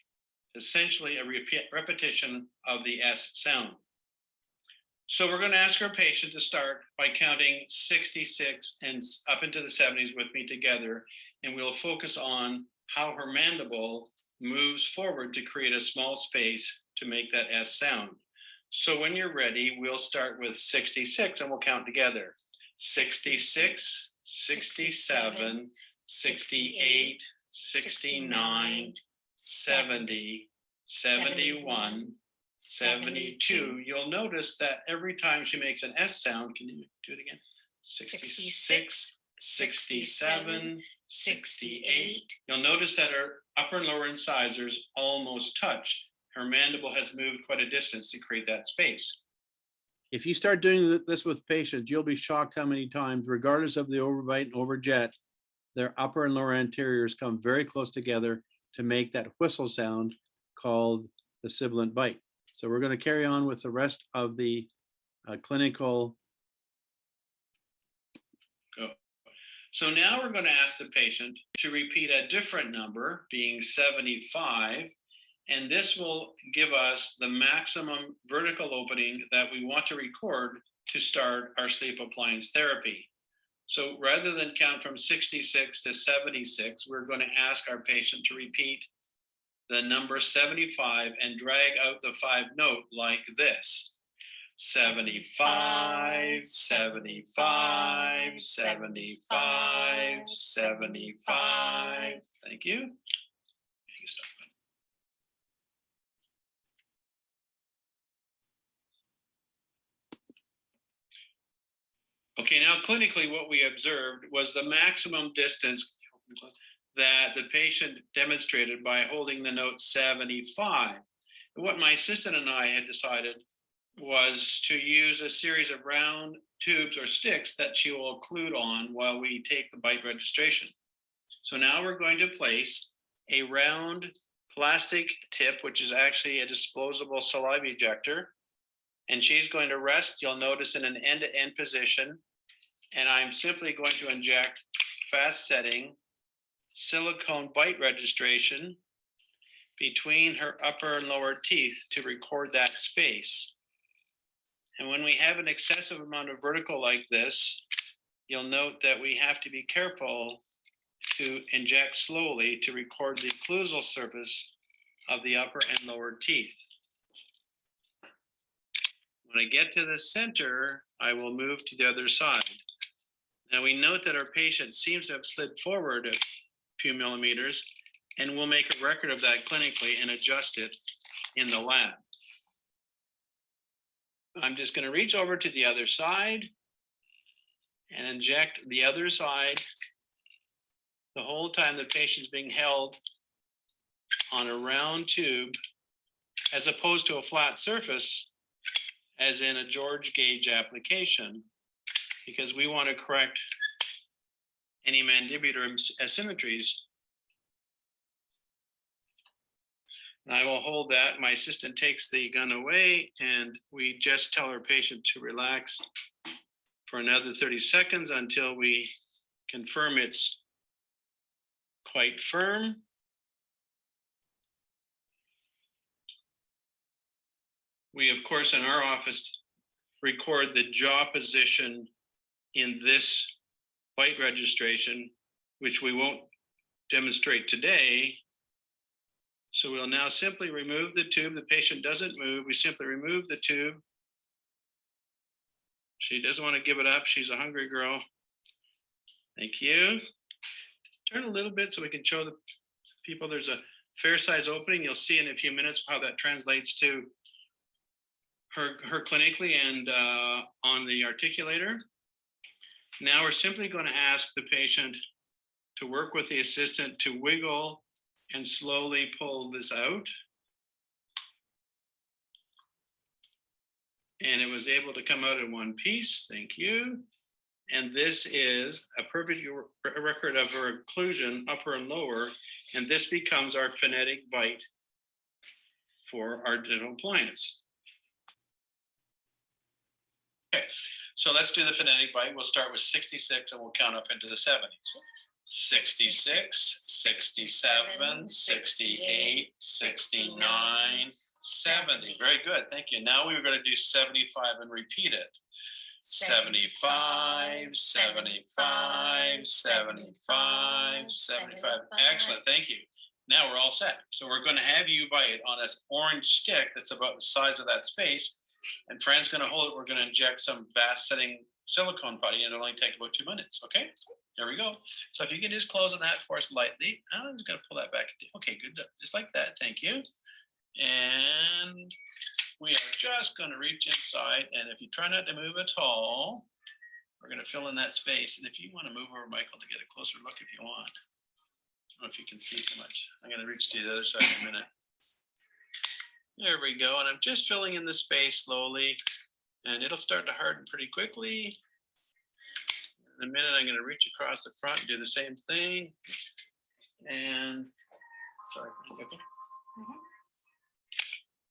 essentially a repetition of the S sound. So we're going to ask our patient to start by counting 66 and up into the 70s with me together, and we'll focus on how her mandible moves forward to create a small space to make that S sound. So when you're ready, we'll start with 66 and we'll count together. 66, 67, 68, 69, 70, 71, 72. You'll notice that every time she makes an S sound, can you do it again? 66, 67, 68. You'll notice that her upper and lower incisors almost touch. Her mandible has moved quite a distance to create that space. If you start doing this with patients, you'll be shocked how many times, regardless of the overbite and overjet, their upper and lower anteriors come very close together to make that whistle sound called the sibilant bite. So we're going to carry on with the rest of the clinical. Go. So now we're going to ask the patient to repeat a different number, being 75, and this will give us the maximum vertical opening that we want to record to start our sleep appliance therapy. So rather than count from 66 to 76, we're going to ask our patient to repeat the number 75 and drag out the 5 note like this. 75, 75, 75, 75. Thank you. Okay, now clinically what we observed was the maximum distance that the patient demonstrated by holding the note 75. And what my assistant and I had decided was to use a series of round tubes or sticks that she will occlude on while we take the bite registration. So now we're going to place a round plastic tip, which is actually a disposable saliva ejector, and she's going to rest, you'll notice, in an end-to-end position, and I'm simply going to inject fast setting silicone bite registration between her upper and lower teeth to record that space. And when we have an excessive amount of vertical like this, you'll note that we have to be careful to inject slowly to record the occlusal surface of the upper and lower teeth. When I get to the center, I will move to the other side. Now we note that our patient seems to have slid forward a few millimeters, and we'll make a record of that clinically and adjust it in the lab. I'm just going to reach over to the other side and inject the other side the whole time the patient's being held on a round tube as opposed to a flat surface as in a George gauge application, because we want to correct any mandibular asymmetries. And I will hold that. My assistant takes the gun away, and we just tell our patient to relax for another 30 seconds until we confirm it's quite firm. We, of course, in our office, record the jaw position in this bite registration, which we won't demonstrate today. So we'll now simply remove the tube. The patient doesn't move. We simply remove the tube. She doesn't want to give it up. She's a hungry girl. Thank you. Turn a little bit so we can show the people there's a fair size opening. You'll see in a few minutes how that translates to her clinically and on the articulator. Now we're simply going to ask the patient to work with the assistant to wiggle and slowly pull this out. And it was able to come out in one piece. Thank you. And this is a perfect record of her occlusion, upper and lower, and this becomes our phonetic bite for our dental appliance. Okay, so let's do the phonetic bite. We'll start with 66 and we'll count up into the 70s. 66, 67, 68, 69, 70. Very good. Thank you. Now we're going to do 75 and repeat it. 75, 75, 75, 75. Excellent. Thank you. Now we're all set. So we're going to have you bite on this orange stick that's about the size of that space. And Fran's going to hold it. We're going to inject some fast setting silicone putty, and it'll only take about 2 minutes. Okay, there we go. So if you can just close on that for us lightly. I'm just going to pull that back. Okay, good. Just like that. Thank you. And we are just going to reach inside. And if you try not to move at all, we're going to fill in that space. And if you want to move over, Michael, to get a closer look if you want. I don't know if you can see too much. I'm going to reach to the other side in a minute. There we go. And I'm just filling in the space slowly, and it'll start to harden pretty quickly. In a minute, I'm going to reach across the front and do the same thing. And sorry.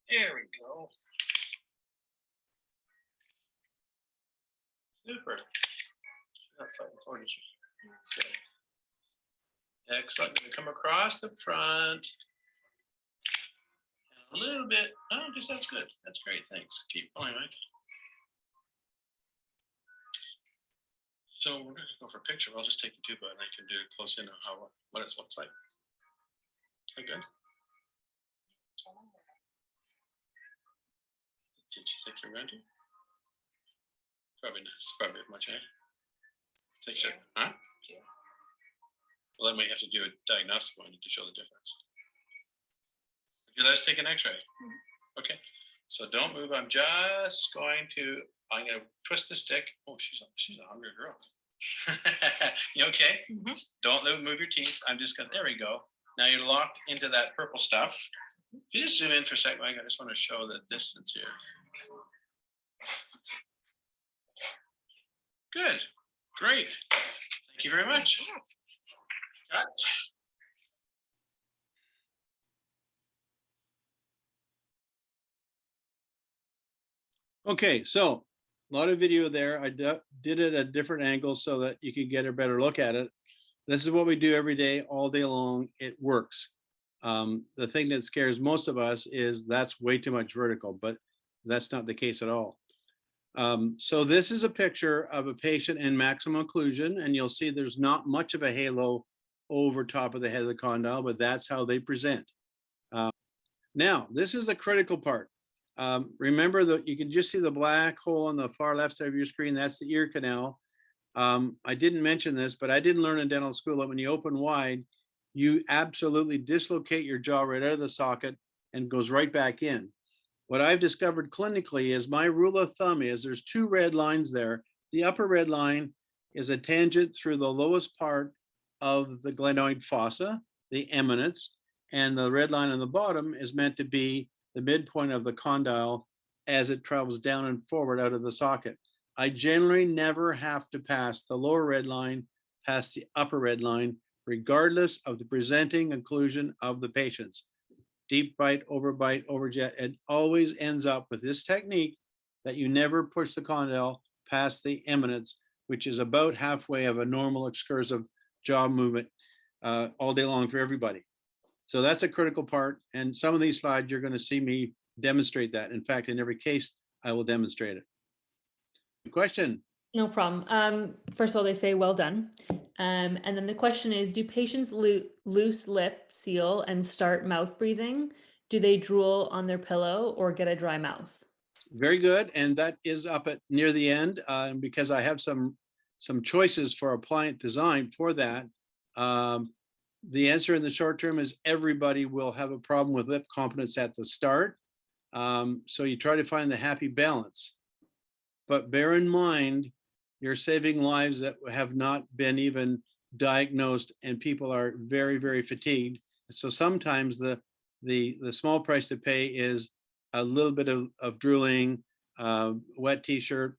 There we go. Super. That's excellent. Going to come across the front. A little bit. Oh, just that's good. That's great. Thanks. Keep going, Mike. So we're going to go for a picture. I'll just take the tube out and I can do a close in on what it looks like. Okay, good. Did you think you're going to? Probably not. It's probably much, eh? Take sure. Huh? Yeah. Well, then we have to do a diagnostic one to show the difference. Let's take an x-ray. Okay, so don't move. I'm going to twist the stick. Oh, she's a hungry girl. You okay? Mm-hmm. Don't move your teeth. I'm just going to, there we go. Now you're locked into that purple stuff. If you just zoom in for a second, Mike, I just want to show the distance here. Good, great. Thank you very much. Got it. Okay, so a lot of video there. I did it at different angles so that you can get a better look at it. This is what we do every day, all day long. It works. The thing that scares most of us is that's way too much vertical, but that's not the case at all. So this is a picture of a patient in maximum occlusion, and you'll see there's not much of a halo over top of the head of the condyle, but that's how they present. Now, this is the critical part. Remember that you can just see the black hole on the far left side of your screen. That's the ear canal. I didn't mention this, but I didn't learn in dental school that when you open wide, you absolutely dislocate your jaw right out of the socket and goes right back in. What I've discovered clinically is my rule of thumb is there's 2 red lines there. The upper red line is a tangent through the lowest part of the glenoid fossa, the eminence, and the red line on the bottom is meant to be the midpoint of the condyle as it travels down and forward out of the socket. I generally never have to pass the lower red line past the upper red line, regardless of the presenting occlusion of the patients. Deep bite, overjet, it always ends up with this technique that you never push the condyle past the eminence, which is about halfway of a normal excursive jaw movement all day long for everybody. So that's a critical part. And some of these slides, you're going to see me demonstrate that. In fact, in every case, I will demonstrate it. Question? No problem. First of all, they say well done. And then the question is, do patients loose lip seal and start mouth breathing? Do they drool on their pillow or get a dry mouth? Very good. And that is up at near the end because I have some choices for appliance design for that. The answer in the short term is everybody will have a problem with lip competence at the start. So you try to find the happy balance. But bear in mind, you're saving lives that have not been even diagnosed, and people are very, very fatigued. So sometimes the small price to pay is a little bit of drooling, wet t-shirt,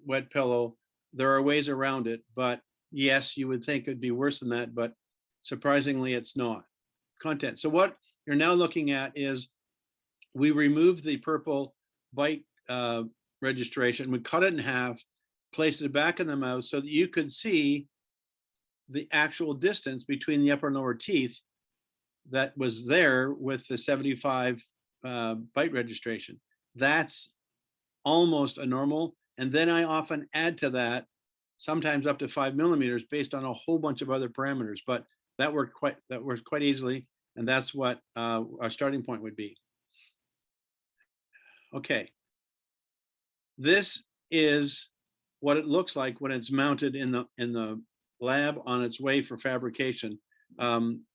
wet pillow. There are ways around it, but yes, you would think it'd be worse than that, but surprisingly, it's not. Content. So what you're now looking at is we removed the purple bite registration. We cut it in half, placed it back in the mouth so that you could see the actual distance between the upper and lower teeth that was there with the 75 bite registration. That's almost a normal. And then I often add to that, sometimes up to 5 millimeters based on a whole bunch of other parameters, but that worked quite easily. And that's what our starting point would be. Okay. This is what it looks like when it's mounted in the lab on its way for fabrication.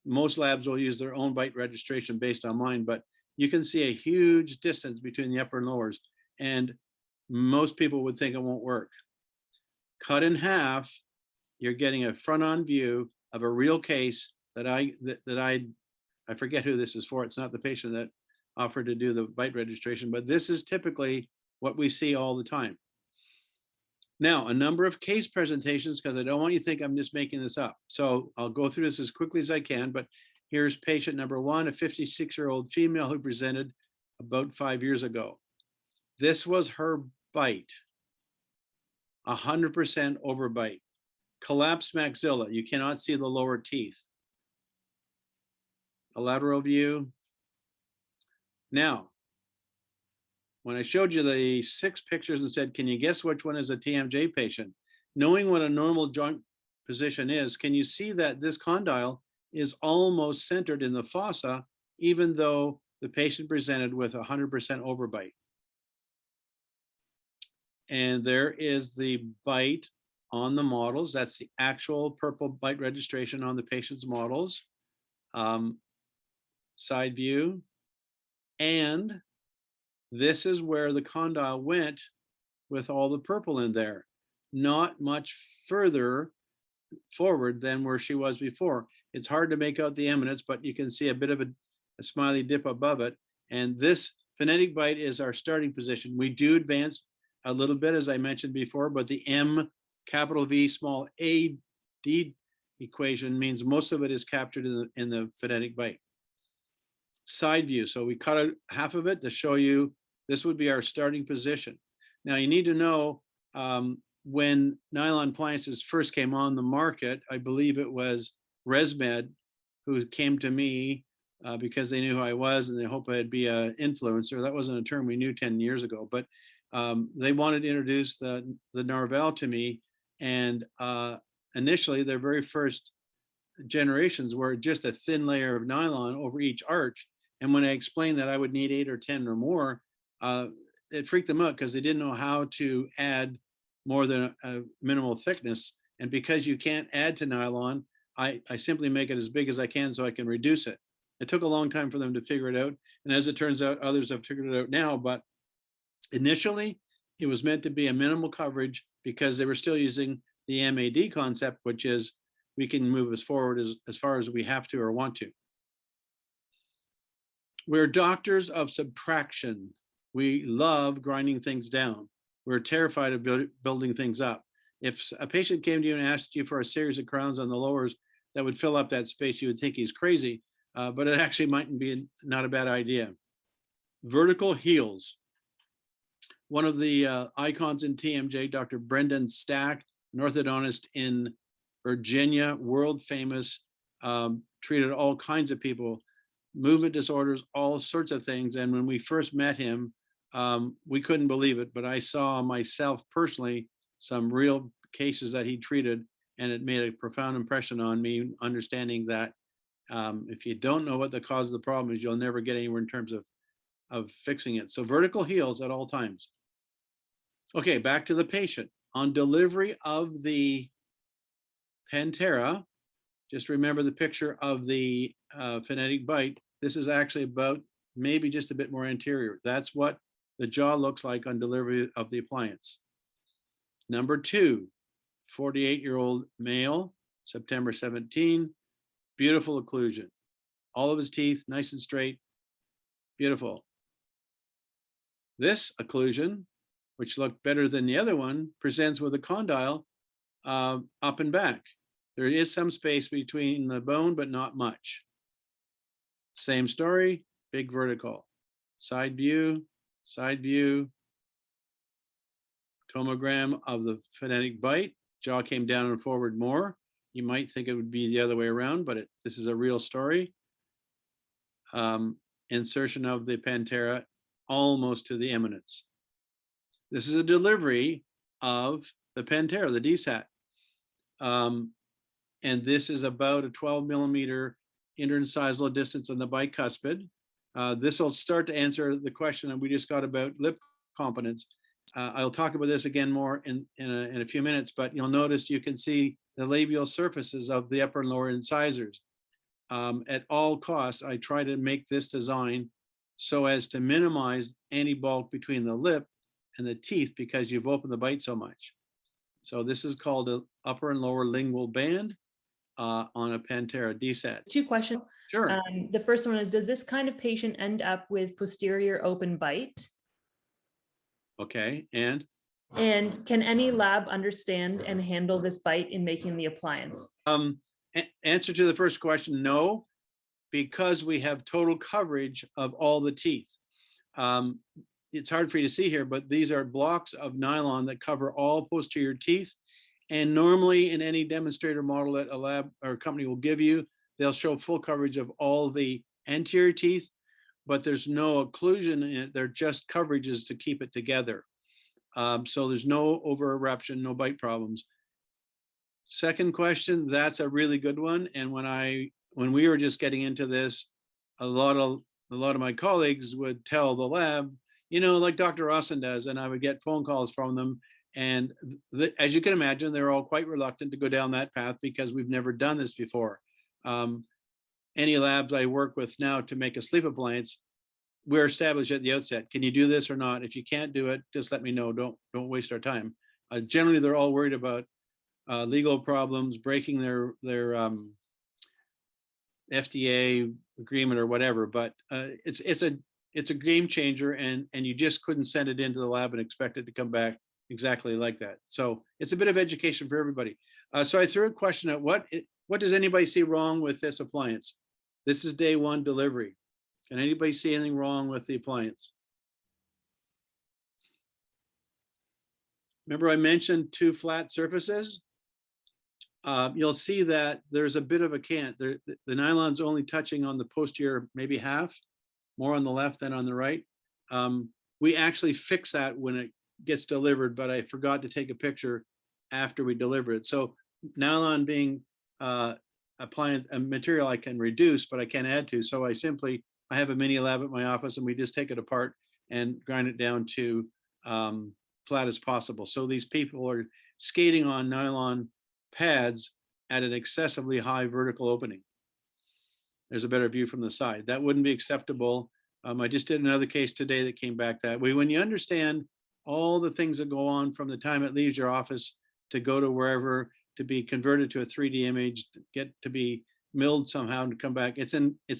Most labs will use their own bite registration based on mine, but you can see a huge distance between the upper and lowers, and most people would think it won't work. Cut in half, you're getting a front-on view of a real case that I forget who this is for. It's not the patient that offered to do the bite registration, but this is typically what we see all the time. Now, a number of case presentations, because I don't want you to think I'm just making this up. So I'll go through this as quickly as I can, but here's patient number one, a 56-year-old female who presented about 5 years ago. This was her bite, 100% overbite, collapsed maxilla. You cannot see the lower teeth. A lateral view. Now, when I showed you the 6 pictures and said, can you guess which one is a TMJ patient? Knowing what a normal joint position is, can you see that this condyle is almost centered in the fossa, even though the patient presented with 100% overbite? And there is the bite on the models. That's the actual purple bite registration on the patient's models. Side view. And this is where the condyle went with all the purple in there. Not much further forward than where she was before. It's hard to make out the eminence, but you can see a bit of a smiley dip above it. And this phonetic bite is our starting position. We do advance a little bit, as I mentioned before, but the M capital V small a D equation means most of it is captured in the phonetic bite. Side view. So we cut out half of it to show you this would be our starting position. Now you need to know when nylon appliances first came on the market, I believe it was ResMed who came to me because they knew who I was and they hoped I'd be an influencer. That wasn't a term we knew 10 years ago, but they wanted to introduce the Narval to me. And initially their very first generations were just a thin layer of nylon over each arch. And when I explained that I would need 8 or 10 or more, it freaked them out because they didn't know how to add more than a minimal thickness. And because you can't add to nylon, I simply make it as big as I can so I can reduce it. It took a long time for them to figure it out. And as it turns out, others have figured it out now. But initially, it was meant to be a minimal coverage because they were still using the MAD concept, which is we can move us forward as far as we have to or want to. We're doctors of subtraction. We love grinding things down. We're terrified of building things up. If a patient came to you and asked you for a series of crowns on the lowers that would fill up that space, you would think he's crazy, but it actually mightn't be not a bad idea. Vertical heels. One of the icons in TMJ, Dr. Brendan Stack, an orthodontist in Virginia, world famous, treated all kinds of people, movement disorders, all sorts of things. And when we first met him, we couldn't believe it, but I saw myself personally some real cases that he treated, and it made a profound impression on me, understanding that if you don't know what the cause of the problem is, you'll never get anywhere in terms of fixing it. So vertical heels at all times. Okay, back to the patient. On delivery of the Pantera, just remember the picture of the phonetic bite. This is actually about maybe just a bit more anterior. That's what the jaw looks like on delivery of the appliance. Number 2, 48-year-old male, September 17, beautiful occlusion. All of his teeth nice and straight, beautiful. This occlusion, which looked better than the other one, presents with a condyle up and back. There is some space between the bone, but not much. Same story, big vertical. Side view, tomogram of the phonetic bite. Jaw came down and forward more. You might think it would be the other way around, but this is a real story. Insertion of the Pantera almost to the eminence. This is a delivery of the Pantera, the DSAT. And this is about a 12 millimeter interincisal distance on the bicuspid. This will start to answer the question that we just got about lip competence. I'll talk about this again more in a few minutes, but you'll notice you can see the labial surfaces of the upper and lower incisors. At all costs, I try to make this design so as to minimize any bulk between the lip and the teeth because you've opened the bite so much. So this is called an upper and lower lingual band on a Pantera DSAT. 2 questions. Sure. The first one is, does this kind of patient end up with posterior open bite? Okay, and can any lab understand and handle this bite in making the appliance? Answer to the first question, no, because we have total coverage of all the teeth. It's hard for you to see here, but these are blocks of nylon that cover all posterior teeth. And normally in any demonstrator model that a lab or company will give you, they'll show full coverage of all the anterior teeth, but there's no occlusion in it. They're just coverages to keep it together. So there's no over eruption, no bite problems. Second question, that's a really good one. And when we were just getting into this, a lot of my colleagues would tell the lab, you know, like Dr. Rawson does, and I would get phone calls from them. And as you can imagine, they're all quite reluctant to go down that path because we've never done this before. Any labs I work with now to make a sleep appliance, we're established at the outset. Can you do this or not? If you can't do it, just let me know. Don't waste our time. Generally, they're all worried about legal problems, breaking their FDA agreement or whatever. But it's a game changer, and you just couldn't send it into the lab and expect it to come back exactly like that. So it's a bit of education for everybody. So I threw a question at what does anybody see wrong with this appliance? This is day 1 delivery. Can anybody see anything wrong with the appliance? Remember I mentioned 2 flat surfaces? You'll see that there's a bit of a cant. The nylon's only touching on the posterior, maybe half, more on the left than on the right. We actually fix that when it gets delivered, but I forgot to take a picture after we deliver it. So nylon being applying a material I can reduce, but I can't add to. So I have a mini lab at my office, and we just take it apart and grind it down to flat as possible. So these people are skating on nylon pads at an excessively high vertical opening. There's a better view from the side. That wouldn't be acceptable. I just did another case today that came back that way. When you understand all the things that go on from the time it leaves your office to go to wherever, to be converted to a 3D image, get to be milled somehow and come back. It's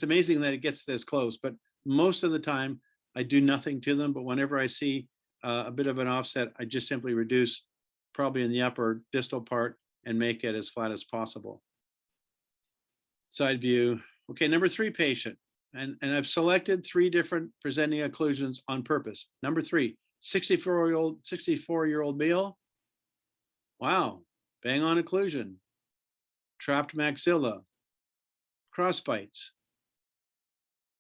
amazing that it gets this close, but most of the time I do nothing to them. But whenever I see a bit of an offset, I just simply reduce, probably in the upper distal part, and make it as flat as possible. Side view. Okay, number 3 patient. And I've selected 3 different presenting occlusions on purpose. Number 3, 64-year-old male. Wow, bang on occlusion. Trapped maxilla. Cross bites.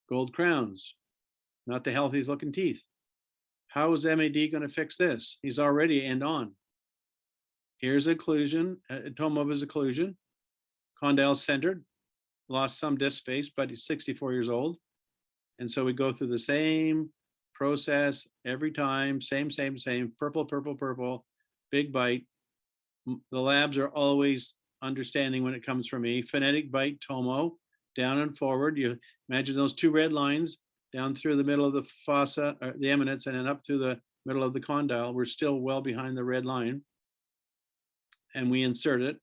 Gold crowns. Not the healthiest looking teeth. How is MAD going to fix this? He's already end on. Here's occlusion, tome of his occlusion. Condyle centered, lost some disc space, but he's 64 years old. And so we go through the same process every time, same, purple, purple, purple, big bite. The labs are always understanding when it comes from me. Phonetic bite, tomo, down and forward. You imagine those 2 red lines down through the middle of the fossa, or the eminence, and then up through the middle of the condyle. We're still well behind the red line. And we insert it.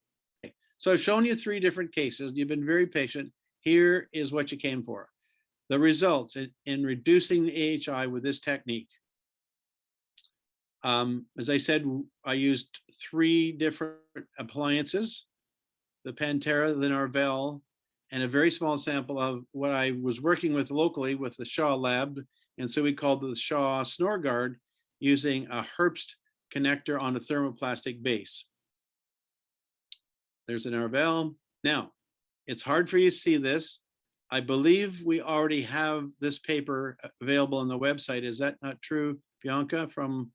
So I've shown you 3 different cases. You've been very patient. Here is what you came for. The results in reducing the AHI with this technique. As I said, I used 3 different appliances, the Pantera, the Narvel, and a very small sample of what I was working with locally with the Shaw lab. And so we called the Shaw Snore Guard using a Herbst connector on a thermoplastic base. There's an Narval. Now, it's hard for you to see this. I believe we already have this paper available on the website. Is that not true, Bianca, from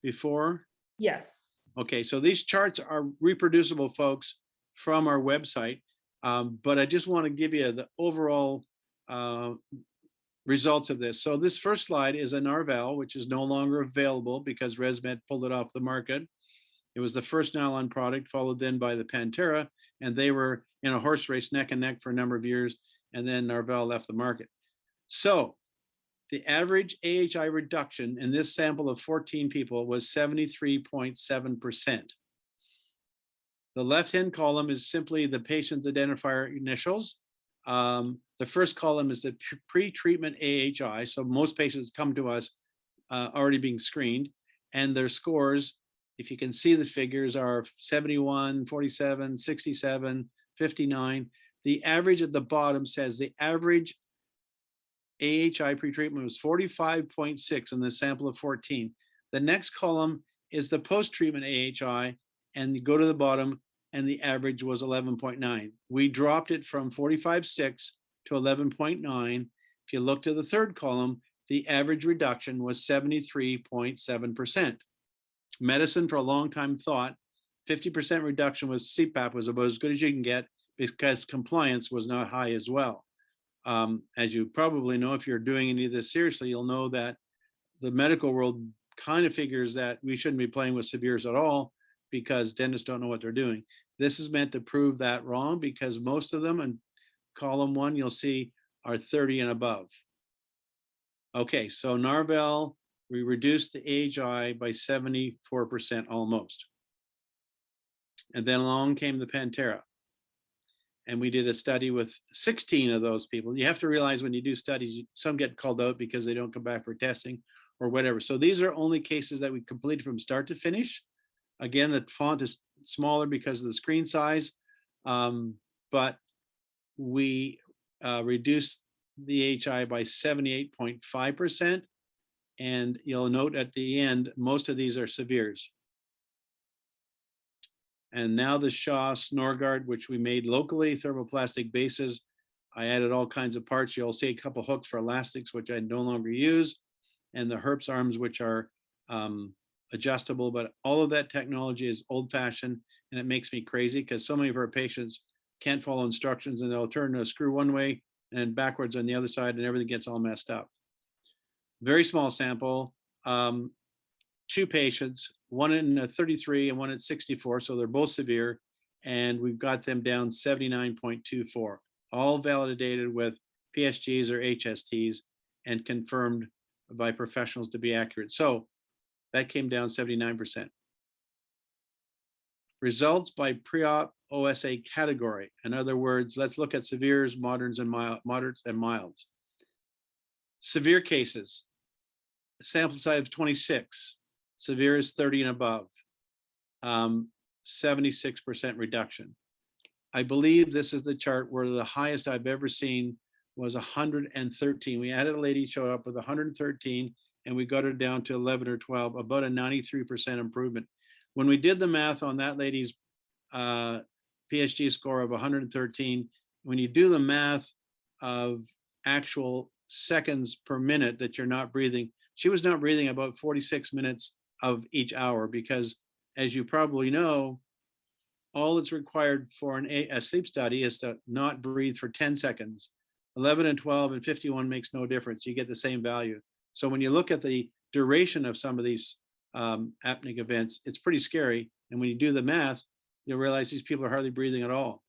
before? Yes. Okay, so these charts are reproducible, folks, from our website. But I just want to give you the overall results of this. So this first slide is a Narval, which is no longer available because ResMed pulled it off the market. It was the first nylon product, followed then by the Pantera, and they were in a horse race neck and neck for a number of years, and then Narval left the market. So the average AHI reduction in this sample of 14 people was 73.7%. The left-hand column is simply the patient identifier initials. The first column is the pre-treatment AHI. So most patients come to us already being screened, and their scores, if you can see the figures, are 71, 47, 67, 59. The average at the bottom says the average AHI pretreatment was 45.6 in the sample of 14. The next column is the post-treatment AHI, and you go to the bottom, and the average was 11.9. We dropped it from 45.6 to 11.9. If you look to the third column, the average reduction was 73.7%. Medicine for a long time thought 50% reduction with CPAP was about as good as you can get because compliance was not high as well. As you probably know, if you're doing any of this seriously, you'll know that the medical world kind of figures that we shouldn't be playing with severes at all because dentists don't know what they're doing. This is meant to prove that wrong because most of them, in column 1, you'll see, are 30 and above. Okay, so Narval, we reduced the AHI by 74% almost. And then along came the Pantera. And we did a study with 16 of those people. You have to realize when you do studies, some get called out because they don't come back for testing or whatever. So these are only cases that we completed from start to finish. Again, the font is smaller because of the screen size, but we reduced the AHI by 78.5%. And you'll note at the end, most of these are severes. And now the Shaw Snorgard, which we made locally, thermoplastic bases. I added all kinds of parts. You'll see a couple hooks for elastics, which I no longer use, and the Herps arms, which are adjustable. But all of that technology is old-fashioned, and it makes me crazy because so many of our patients can't follow instructions, and they'll turn a screw one way and then backwards on the other side, and everything gets all messed up. Very small sample. 2 patients, one in 33 and one at 64, so they're both severe, and we've got them down 79.24, all validated with PSGs or HSTs and confirmed by professionals to be accurate. So that came down 79%. Results by pre-op OSA category. In other words, let's look at severes, moderates, and milds. Severe cases, sample size of 26. Severe is 30 and above, 76% reduction. I believe this is the chart where the highest I've ever seen was 113. We had a lady showed up with 113 and we got her down to 11 or 12, about a 93% improvement. When we did the math on that lady's PSG score of 113, when you do the math of actual seconds per minute that you're not breathing, she was not breathing about 46 minutes of each hour because, as you probably know, all that's required for a sleep study is to not breathe for 10 seconds. 11 and 12 and 51 makes no difference. You get the same value. So when you look at the duration of some of these apneic events, it's pretty scary. And when you do the math, you'll realize these people are hardly breathing at all.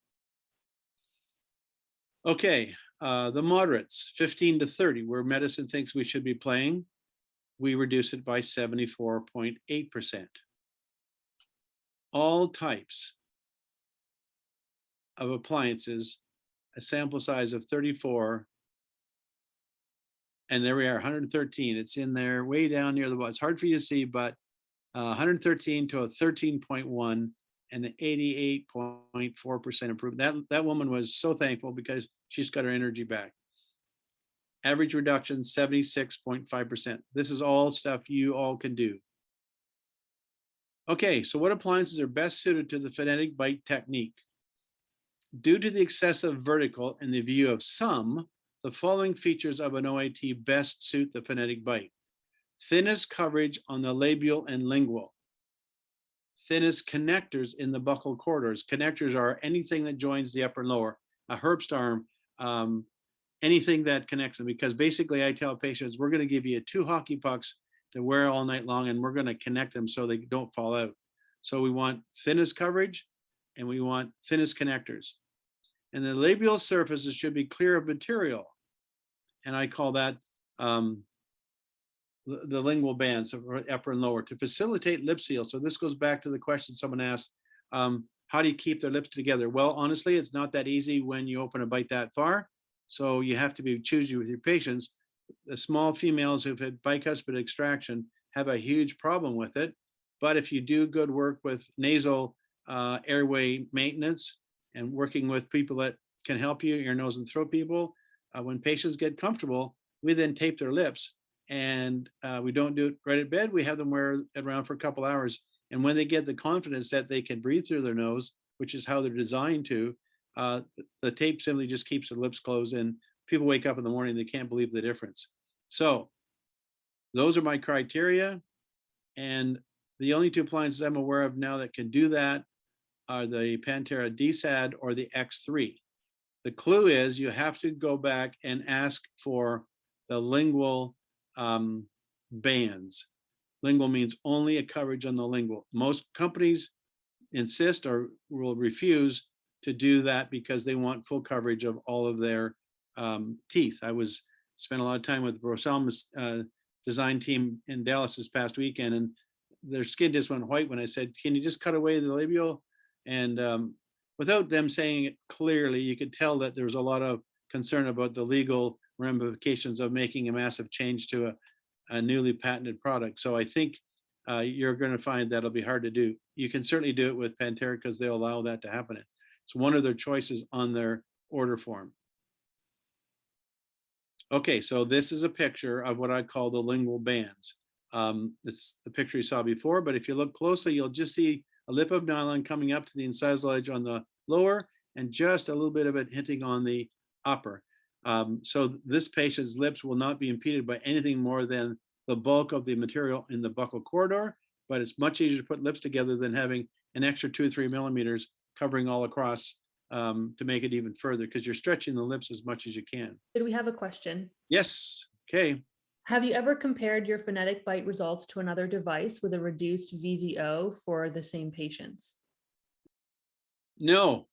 Okay, the moderates, 15 to 30, where medicine thinks we should be playing, we reduce it by 74.8%. All types of appliances, a sample size of 34, and there we are, 113. It's in there way down near the bottom. It's hard for you to see, but 113 to a 13.1 and an 88.4% improvement. That woman was so thankful because she's got her energy back. Average reduction, 76.5%. This is all stuff you all can do. Okay, so what appliances are best suited to the phonetic bite technique? due to the excessive vertical in the view of some, the following features of an OAT best suit the phonetic bite. Thinnest coverage on the labial and lingual. Thinnest connectors in the buccal corridors. Connectors are anything that joins the upper and lower, a Herbst arm, anything that connects them. Because basically I tell patients, we're going to give you 2 hockey pucks to wear all night long, and we're going to connect them so they don't fall out. So we want thinnest coverage, and we want thinnest connectors. And the labial surfaces should be clear of material. And I call that the lingual bands, upper and lower, to facilitate lip seal. So this goes back to the question someone asked, how do you keep their lips together? Well, honestly, it's not that easy when you open a bite that far. So you have to be choosy with your patients. The small females who've had bicuspid extraction have a huge problem with it. But if you do good work with nasal airway maintenance and working with people that can help you, ear, nose, and throat people, when patients get comfortable, we then tape their lips. And we don't do it right at bed. We have them wear it around for a couple hours. And when they get the confidence that they can breathe through their nose, which is how they're designed to, the tape simply just keeps the lips closed, and people wake up in the morning, they can't believe the difference. So those are my criteria. And the only 2 appliances I'm aware of now that can do that are the Pantera DSAD or the X3. The clue is you have to go back and ask for the lingual bands. Lingual means only a coverage on the lingual. Most companies insist or will refuse to do that because they want full coverage of all of their teeth. I spent a lot of time with Rawson's design team in Dallas this past weekend, and their skin just went white when I said, can you just cut away the labial? And without them saying it clearly, you could tell that there was a lot of concern about the legal ramifications of making a massive change to a newly patented product. So I think you're going to find that'll be hard to do. You can certainly do it with Pantera because they'll allow that to happen. It's one of their choices on their order form. Okay, so this is a picture of what I call the lingual bands. It's the picture you saw before, but if you look closely, you'll just see a lip of nylon coming up to the incisal edge on the lower, and just a little bit of it hinting on the upper. So this patient's lips will not be impeded by anything more than the bulk of the material in the buccal corridor, but it's much easier to put lips together than having an extra 2 or 3 millimeters covering all across to make it even further, because you're stretching the lips as much as you can. Did we have a question? Yes. Okay. Have you ever compared your phonetic bite results to another device with a reduced VDO for the same patients? No,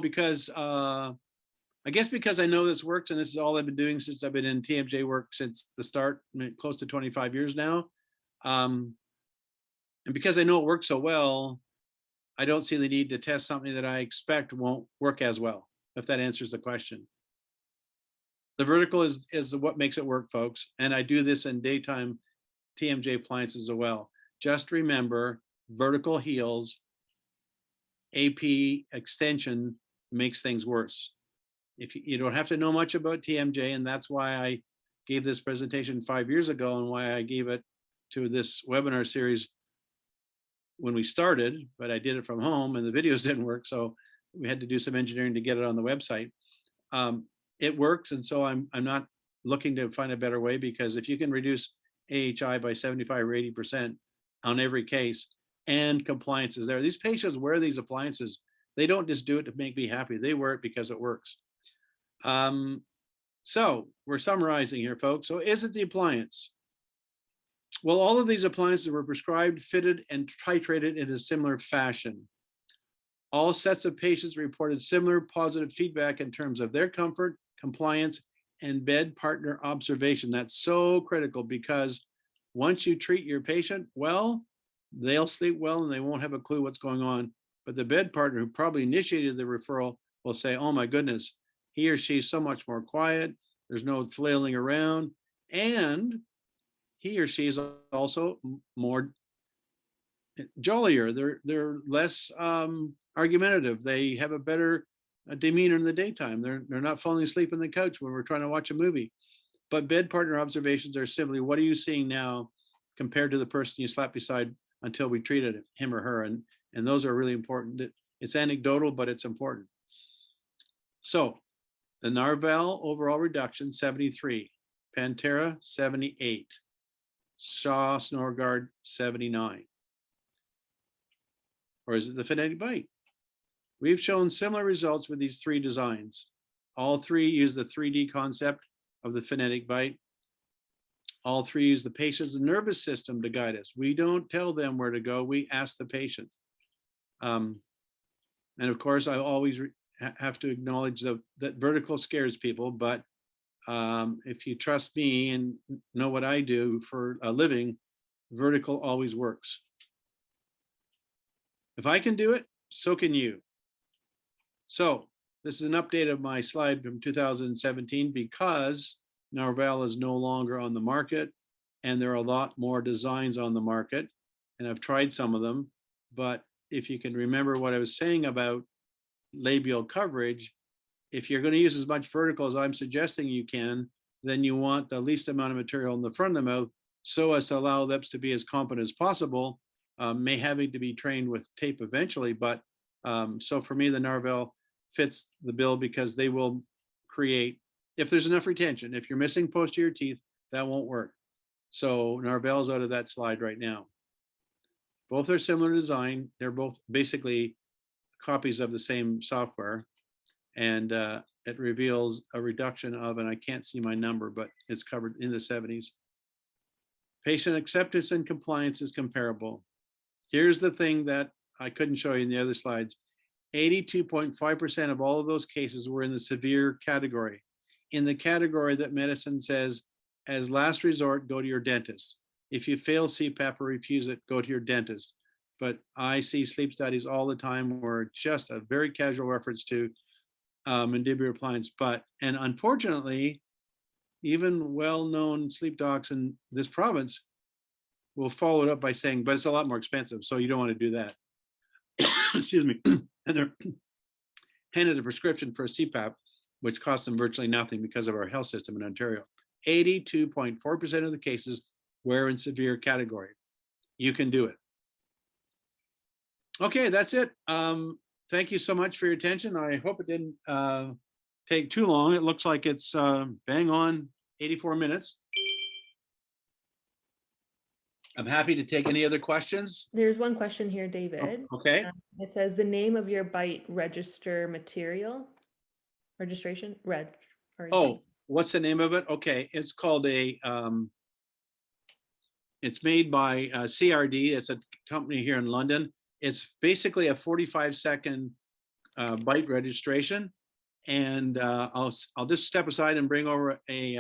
because I guess because I know this works, and this is all I've been doing since I've been in TMJ work since the start, close to 25 years now. And because I know it works so well, I don't see the need to test something that I expect won't work as well, if that answers the question. The vertical is what makes it work, folks. And I do this in daytime TMJ appliances as well. Just remember, vertical heals, AP extension makes things worse. If you don't have to know much about TMJ, and that's why I gave this presentation 5 years ago, and why I gave it to this webinar series when we started, but I did it from home and the videos didn't work, so we had to do some engineering to get it on the website. It works, and so I'm not looking to find a better way, because if you can reduce AHI by 75 or 80% on every case, and compliance is there. These patients wear these appliances. They don't just do it to make me happy. They wear it because it works. So we're summarizing here, folks. So is it the appliance? Well, all of these appliances were prescribed, fitted, and titrated in a similar fashion. All sets of patients reported similar positive feedback in terms of their comfort, compliance, and bed partner observation. That's so critical, because once you treat your patient well, they'll sleep well and they won't have a clue what's going on. But the bed partner who probably initiated the referral will say, oh my goodness, he or she's so much more quiet. There's no flailing around. And he or she is also more jollier. They're less argumentative. They have a better demeanor in the daytime. They're not falling asleep on the couch when we're trying to watch a movie. But bed partner observations are simply, what are you seeing now compared to the person you slept beside until we treated him or her? And those are really important. It's anecdotal, but it's important. So the Narval overall reduction, 73. Pantera, 78. Shaw Snorgard, 79. Or is it the Phonetic Bite? We've shown similar results with these three designs. All three use the 3D concept of the Phonetic Bite. All three use the patient's nervous system to guide us. We don't tell them where to go, we ask the patient. And of course, I always have to acknowledge that vertical scares people, but if you trust me and know what I do for a living, vertical always works. If I can do it, so can you. So this is an update of my slide from 2017 because Narval is no longer on the market and there are a lot more designs on the market, and I've tried some of them. But if you can remember what I was saying about labial coverage, if you're going to use as much vertical as I'm suggesting you can, then you want the least amount of material in the front of the mouth so as to allow lips to be as competent as possible, may having to be trained with tape eventually. But so for me, the Narval fits the bill because they will create, if there's enough retention, if you're missing posterior teeth, that won't work. So Narval's out of that slide right now. Both are similar design. They're both basically copies of the same software. And it reveals a reduction of, and I can't see my number, but it's covered in the 70s. Patient acceptance and compliance is comparable. Here's the thing that I couldn't show you in the other slides. 82.5% of all of those cases were in the severe category. In the category that medicine says, as last resort, go to your dentist. If you fail CPAP or refuse it, go to your dentist. But I see sleep studies all the time where it's just a very casual reference to mandibular appliance. And unfortunately, even well-known sleep docs in this province will follow it up by saying, but it's a lot more expensive, so you don't want to do that. Excuse me. And they're handed a prescription for a CPAP, which costs them virtually nothing because of our health system in Ontario. 82.4% of the cases were in severe category. You can do it. Okay, that's it. Thank you so much for your attention. I hope it didn't take too long. It looks like it's bang on 84 minutes. I'm happy to take any other questions. There's one question here, David. Okay. It says the name of your bite register material, registration, Oh, what's the name of it? Okay, it's called a, it's made by CRD. It's a company here in London. It's basically a 45-second bite registration. And I'll just step aside and bring over a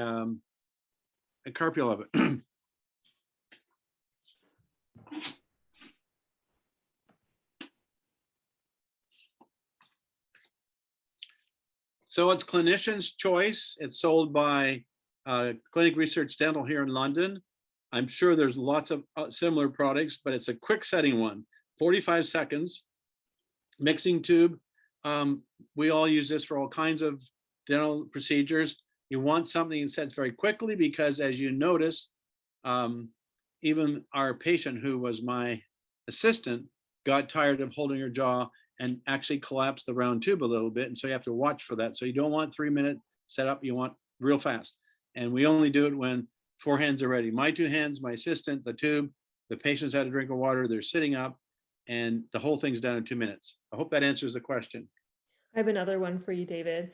carpule of it. So it's clinician's choice. It's sold by Clinic Research Dental here in London. I'm sure there's lots of similar products, but it's a quick setting one, 45 seconds, mixing tube. We all use this for all kinds of dental procedures. You want something that sets very quickly because, as you notice, even our patient who was my assistant got tired of holding her jaw and actually collapse the round tube a little bit. And so you have to watch for that. So you don't want 3-minute setup, you want real fast. And we only do it when 4 hands are ready. My 2 hands, my assistant, the tube, the patient's had a drink of water, they're sitting up, and the whole thing's done in 2 minutes. I hope that answers the question. I have another one for you, David.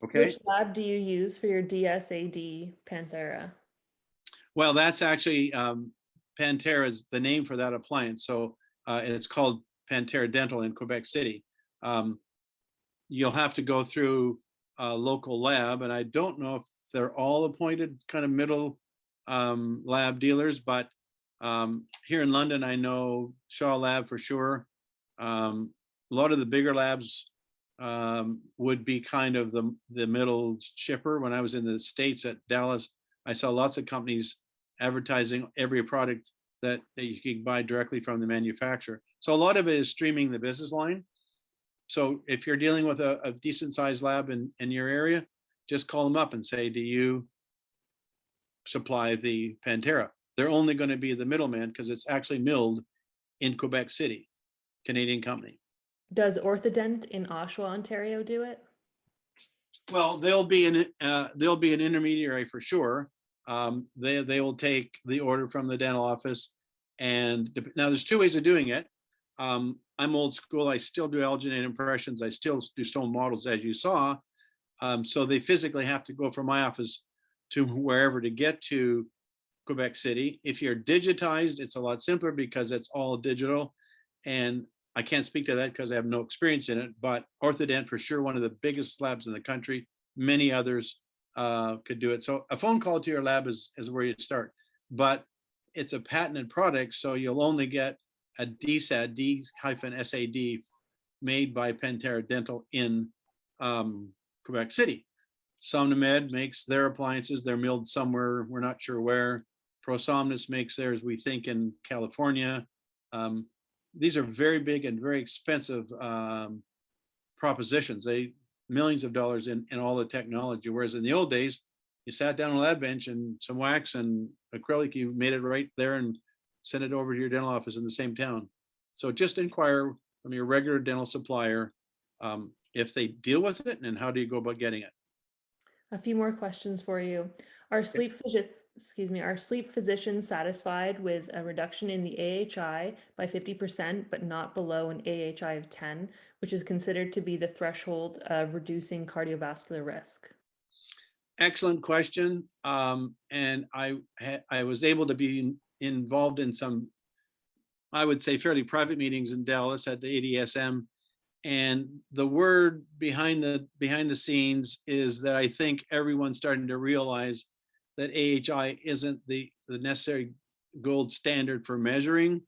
Okay. Which lab do you use for your DSAD Panthera? Well, that's actually, Pantera is the name for that appliance. So it's called Pantera Dental in Quebec City. You'll have to go through a local lab, and I don't know if they're all appointed kind of middle lab dealers, but here in London, I know Shaw Lab for sure. A lot of the bigger labs would be kind of the middle shipper. When I was in the States at Dallas, I saw lots of companies advertising every product that you can buy directly from the manufacturer. So a lot of it is streaming the business line. So if you're dealing with a decent sized lab in your area, just call them up and say, do you supply the Pantera? They're only going to be the middleman because it's actually milled in Quebec City, Canadian company. Does Orthodent in Oshawa, Ontario do it? Well, there'll be an intermediary for sure. They will take the order from the dental office, and now there's two ways of doing it. I'm old school. I still do alginate impressions. I still do stone models, as you saw. So they physically have to go from my office to wherever to get to Quebec City. If you're digitized, it's a lot simpler because it's all digital. And I can't speak to that because I have no experience in it, but Orthodent, for sure, one of the biggest labs in the country. Many others could do it. So a phone call to your lab is where you start. But it's a patented product, so you'll only get a DSAD, D-SAD, made by Pentair Dental in Quebec City. Somnomed makes their appliances. They're milled somewhere. We're not sure where. ProSomnus makes theirs, we think, in California. These are very big and very expensive propositions. They millions of dollars in all the technology. Whereas in the old days, you sat down on a lab bench and some wax and acrylic, you made it right there and sent it over to your dental office in the same town. So just inquire from your regular dental supplier if they deal with it, and how do you go about getting it. A few more questions for you. Are sleep physicians satisfied with a reduction in the AHI by 50%, but not below an AHI of 10, which is considered to be the threshold of reducing cardiovascular risk? Excellent question. And I was able to be involved in some, I would say, fairly private meetings in Dallas at the ADSM. And the word behind the scenes is that I think everyone's starting to realize that AHI isn't the necessary gold standard for measuring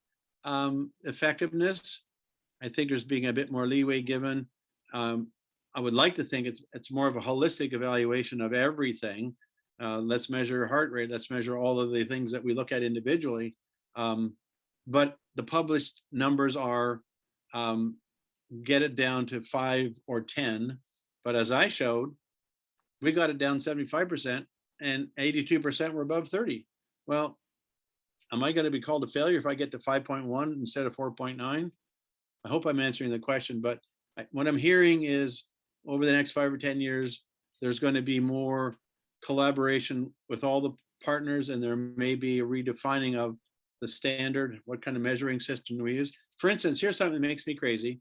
effectiveness. I think there's being a bit more leeway given. I would like to think it's more of a holistic evaluation of everything. Let's measure heart rate. Let's measure all of the things that we look at individually. But the published numbers are get it down to 5 or 10. But as I showed, we got it down 75% and 82% were above 30. Well, am I going to be called a failure if I get to 5.1 instead of 4.9? I hope I'm answering the question, but what I'm hearing is over the next 5 or 10 years, there's going to be more collaboration with all the partners, and there may be a redefining of the standard, what kind of measuring system we use. For instance, here's something that makes me crazy.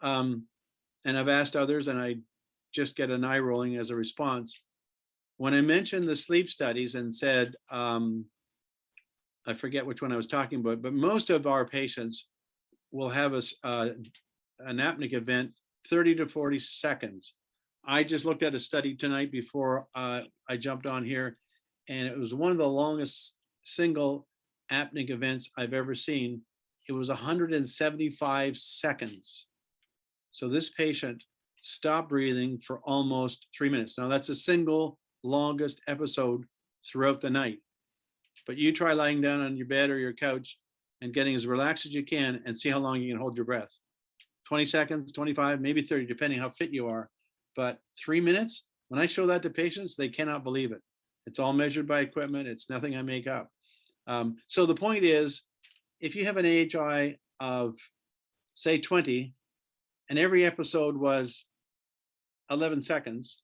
And I've asked others, and I just get an eye rolling as a response. When I mentioned the sleep studies and said, I forget which one I was talking about, but most of our patients will have an apneic event 30 to 40 seconds. I just looked at a study tonight before I jumped on here, and it was one of the longest single apneic events I've ever seen. It was 175 seconds. So this patient stopped breathing for almost 3 minutes. Now that's a single longest episode throughout the night. But you try lying down on your bed or your couch and getting as relaxed as you can and see how long you can hold your breath. 20 seconds, 25, maybe 30, depending how fit you are. But 3 minutes, when I show that to patients, they cannot believe it. It's all measured by equipment. It's nothing I make up. So the point is, if you have an AHI of, say, 20, and every episode was 11 seconds,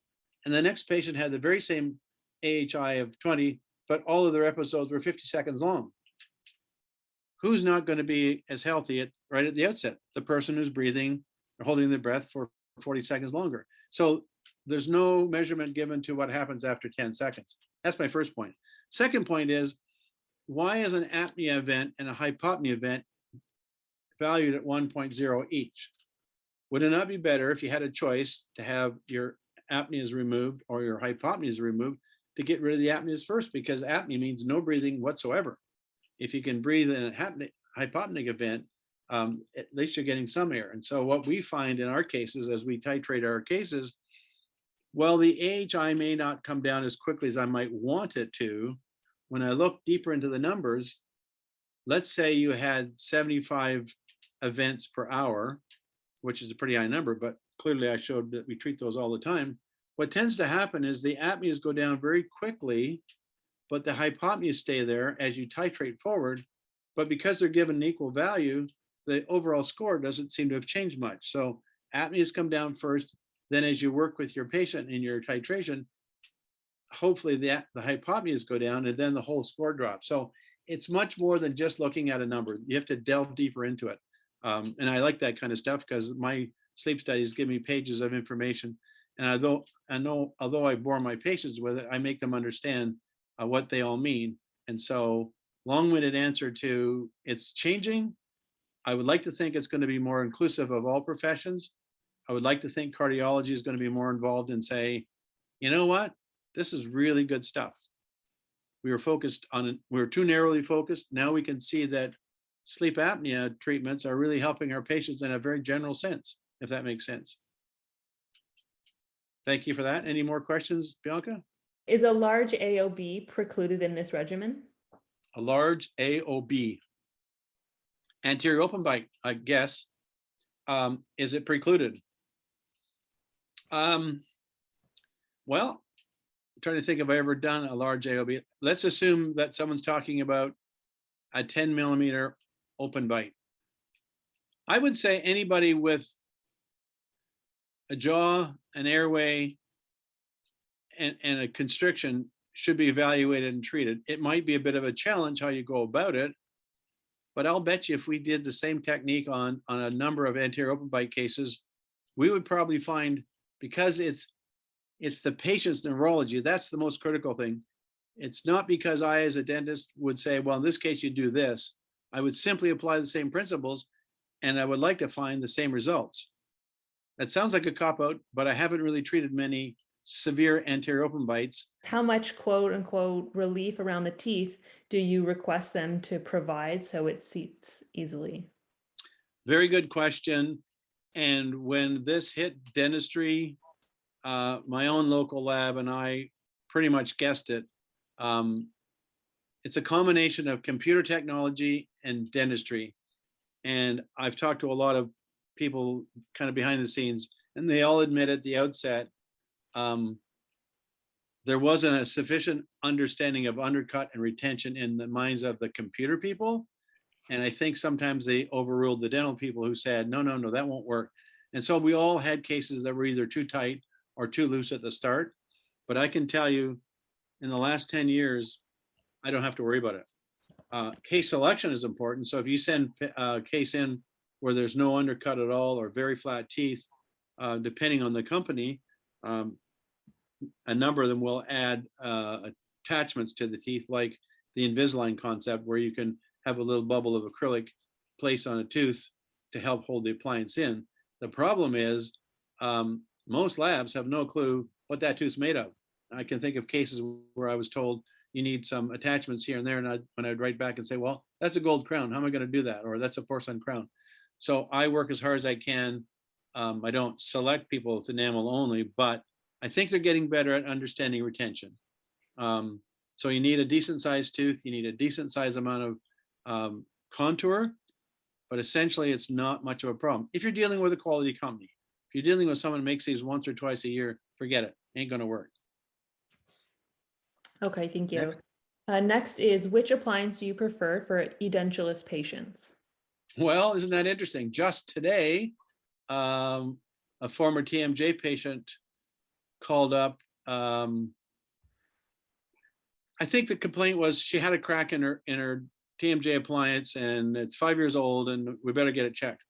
and the next patient had the very same AHI of 20, but all of their episodes were 50 seconds long, who's not going to be as healthy right at the outset? The person who's breathing or holding their breath for 40 seconds longer. So there's no measurement given to what happens after 10 seconds. That's my first point. Second point is, why is an apnea event and a hypopnea event valued at 1.0 each? Would it not be better if you had a choice to have your apneas removed or your hypopneas removed, to get rid of the apneas first? Because apnea means no breathing whatsoever. If you can breathe in a hypopneic event, at least you're getting some air. And so what we find in our cases, as we titrate our cases, well, the AHI may not come down as quickly as I might want it to. When I look deeper into the numbers, let's say you had 75 events per hour, which is a pretty high number, but clearly I showed that we treat those all the time. What tends to happen is the apneas go down very quickly, but the hypopneas stay there as you titrate forward. But because they're given an equal value, the overall score doesn't seem to have changed much. So apneas come down first, then as you work with your patient in your titration, hopefully the hypopneas go down and then the whole score drops. So it's much more than just looking at a number. You have to delve deeper into it. And I like that kind of stuff because my sleep studies give me pages of information. And although I bore my patients with it, I make them understand what they all mean. And so long-winded answer to it's changing. I would like to think it's going to be more inclusive of all professions. I would like to think cardiology is going to be more involved and say, you know what, this is really good stuff. We were focused on it. We were too narrowly focused. Now we can see that sleep apnea treatments are really helping our patients in a very general sense, if that makes sense. Thank you for that. Any more questions, Bianca? Is a large AOB precluded in this regimen? A large AOB, anterior open bite, I guess. Is it precluded? Well, I'm trying to think if I ever done a large AOB. Let's assume that someone's talking about a 10 millimeter open bite. I would say anybody with a jaw, an airway, and a constriction should be evaluated and treated. It might be a bit of a challenge how you go about it, but I'll bet you if we did the same technique on a number of anterior open bite cases, we would probably find, because it's the patient's neurology, that's the most critical thing. It's not because I, as a dentist, would say, well, in this case, you do this. I would simply apply the same principles, and I would like to find the same results. That sounds like a cop-out, but I haven't really treated many severe anterior open bites. How much quote unquote relief around the teeth do you request them to provide so it seats easily? Very good question. And when this hit dentistry, my own local lab and I pretty much guessed it. It's a combination of computer technology and dentistry. And I've talked to a lot of people kind of behind the scenes, and they all admit at the outset, there wasn't a sufficient understanding of undercut and retention in the minds of the computer people. And I think sometimes they overruled the dental people who said, no, that won't work. And so we all had cases that were either too tight or too loose at the start. But I can tell you, in the last 10 years, I don't have to worry about it. Case selection is important. So if you send a case in where there's no undercut at all or very flat teeth, depending on the company, a number of them will add attachments to the teeth, like the Invisalign concept, where you can have a little bubble of acrylic placed on a tooth to help hold the appliance in. The problem is most labs have no clue what that tooth's made of. I can think of cases where I was told you need some attachments here and there, and when I'd write back and say, well, that's a gold crown, how am I going to do that? Or that's a porcelain crown. So I work as hard as I can. I don't select people with enamel only, but I think they're getting better at understanding retention. So you need a decent sized tooth, you need a decent sized amount of contour, but essentially it's not much of a problem. If you're dealing with a quality company, if you're dealing with someone who makes these once or twice a year, forget it, ain't gonna work. Okay, thank you. Next is, which appliance do you prefer for edentulous patients? Well, isn't that interesting? Just today, a former TMJ patient called up. I think the complaint was she had a crack in her TMJ appliance, and it's 5 years old, and we better get it checked.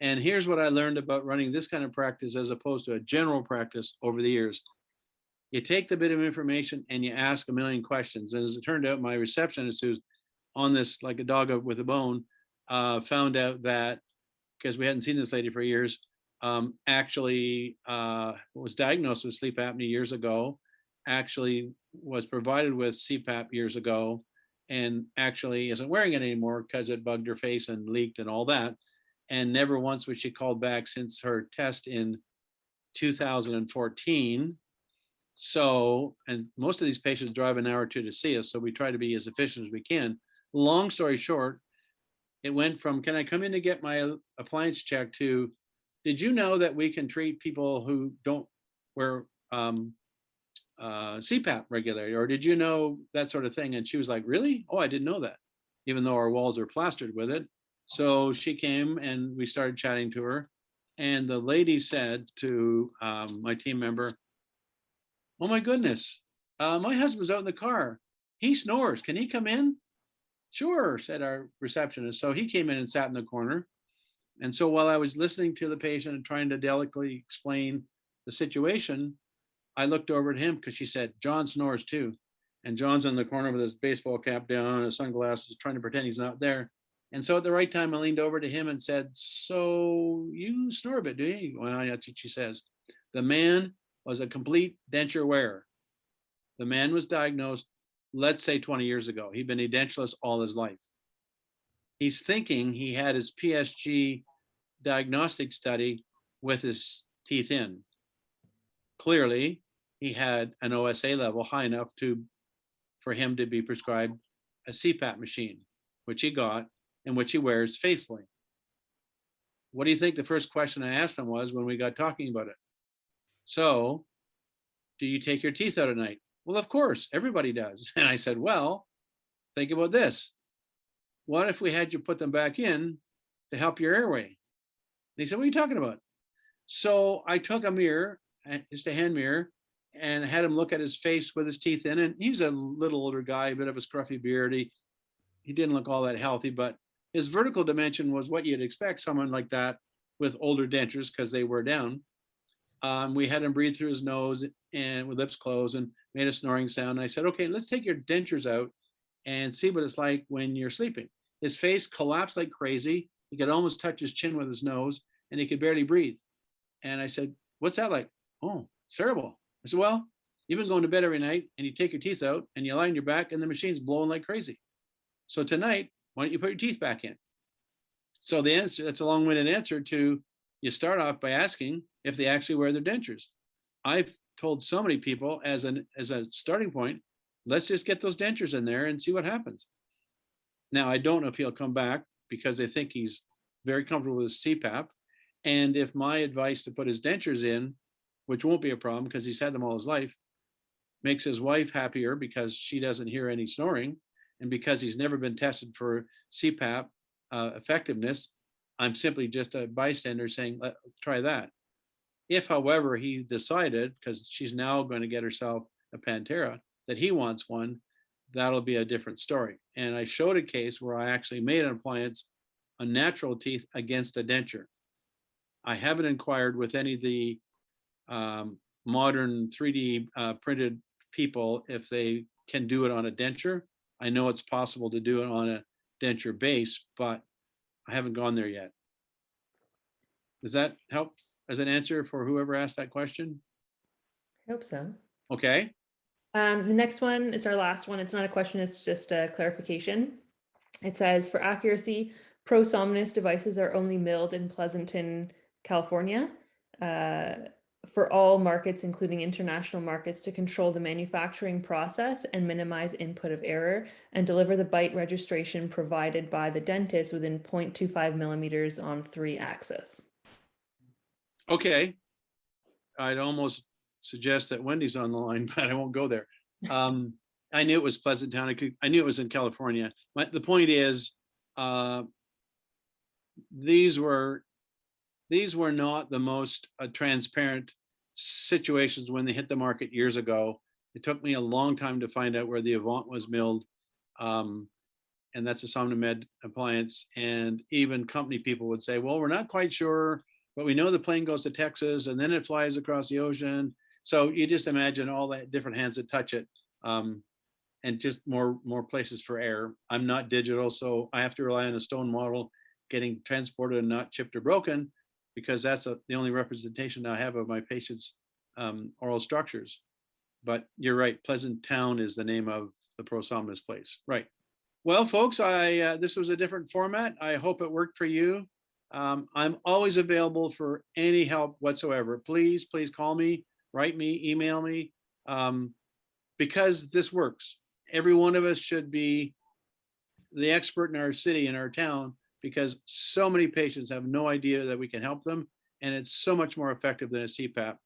And here's what I learned about running this kind of practice as opposed to a general practice over the years. You take the bit of information and you ask a million questions. And as it turned out, my receptionist, who's on this like a dog with a bone, found out that, because we hadn't seen this lady for years, actually was diagnosed with sleep apnea years ago, actually was provided with CPAP years ago, and actually isn't wearing it anymore because it bugged her face and leaked and all that. And never once was she called back since her test in 2014. So, and most of these patients drive an hour or two to see us, so we try to be as efficient as we can. Long story short, it went from, can I come in to get my appliance checked, to, did you know that we can treat people who don't wear CPAP regularly? Or did you know that sort of thing? And she was like, really? Oh, I didn't know that, even though our walls are plastered with it. So she came and we started chatting to her. And the lady said to my team member, "Oh my goodness, my husband's out in the car. He snores. Can he come in?" "Sure," said our receptionist. So he came in and sat in the corner. And so while I was listening to the patient and trying to delicately explain the situation, I looked over at him because she said, "John snores too." And John's in the corner with his baseball cap down and his sunglasses, trying to pretend he's not there. And so at the right time, I leaned over to him and said, "So you snore a bit, do you?" "Well, that's what she says." The man was a complete denture wearer. The man was diagnosed, let's say 20 years ago. He'd been edentulous all his life. He's thinking he had his PSG diagnostic study with his teeth in. Clearly, he had an OSA level high enough for him to be prescribed a CPAP machine, which he got and which he wears faithfully. What do you think the first question I asked him was when we got talking about it? "So, do you take your teeth out at night?" "Well, of course, everybody does." And I said, "Well, think about this. What if we had you put them back in to help your airway?" And he said, "What are you talking about?" So I took a mirror, just a hand mirror, and had him look at his face with his teeth in. And he's a little older guy, a bit of a scruffy beard. He didn't look all that healthy, but his vertical dimension was what you'd expect someone like that with older dentures because they were down. We had him breathe through his nose and with lips closed and made a snoring sound. And I said, "Okay, let's take your dentures out and see what it's like when you're sleeping." His face collapsed like crazy. He could almost touch his chin with his nose and he could barely breathe. And I said, "What's that like?" "Oh, it's terrible." I said, "Well, you've been going to bed every night and you take your teeth out and you lie on your back and the machine's blowing like crazy. So tonight, why don't you put your teeth back in?" So the answer, that's a long-winded answer to, you start off by asking if they actually wear their dentures. I've told so many people as a starting point, let's just get those dentures in there and see what happens. Now, I don't know if he'll come back because they think he's very comfortable with his CPAP. And if my advice to put his dentures in, which won't be a problem because he's had them all his life, makes his wife happier because she doesn't hear any snoring, and because he's never been tested for CPAP effectiveness, I'm simply just a bystander saying, try that. If, however, he decided, because she's now going to get herself a Pantera, that he wants one, that'll be a different story. And I showed a case where I actually made an appliance on natural teeth against a denture. I haven't inquired with any of the modern 3D printed people if they can do it on a denture. I know it's possible to do it on a denture base, but I haven't gone there yet. Does that help as an answer for whoever asked that question? I hope so. Okay. The next one is our last one. It's not a question, it's just a clarification. It says, for accuracy, ProSomnus devices are only milled in Pleasanton, California, for all markets, including international markets, to control the manufacturing process and minimize input of error, and deliver the bite registration provided by the dentist within 0.25 millimeters on 3-axis. Okay. I'd almost suggest that Wendy's on the line, but I won't go there. I knew it was Pleasant Town. I knew it was in California. The point is, these were not the most transparent situations when they hit the market years ago. It took me a long time to find out where the Avant was milled, and that's a SomnoMed appliance. And even company people would say, "Well, we're not quite sure, but we know the plane goes to Texas and then it flies across the ocean." So you just imagine all that different hands that touch it, and just more places for error. I'm not digital, so I have to rely on a stone model getting transported and not chipped or broken, because that's the only representation I have of my patient's oral structures. But you're right, Pleasant Town is the name of the ProSomnus place. Right. Well, folks, this was a different format. I hope it worked for you. I'm always available for any help whatsoever. Please call me, write me, email me, because this works. Every one of us should be the expert in our city, in our town, because so many patients have no idea that we can help them, and it's so much more effective than a CPAP.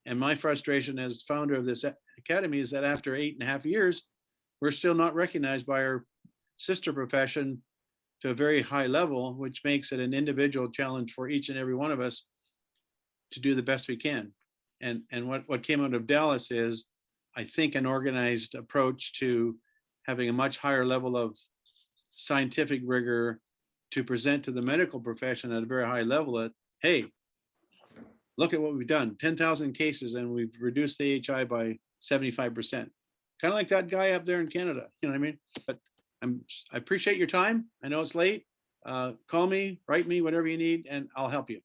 And my frustration as founder of this academy is that after 8.5 years, we're still not recognized by our sister profession to a very high level, which makes it an individual challenge for each and every one of us to do the best we can. And what came out of Dallas is, I think, an organized approach to having a much higher level of scientific rigor to present to the medical profession at a very high level that, hey, look at what we've done, 10,000 cases, and we've reduced the AHI by 75%. Kind of like that guy up there in Canada, you know what I mean? But I appreciate your time. I know it's late. Call me, write me, whatever you need, and I'll help you.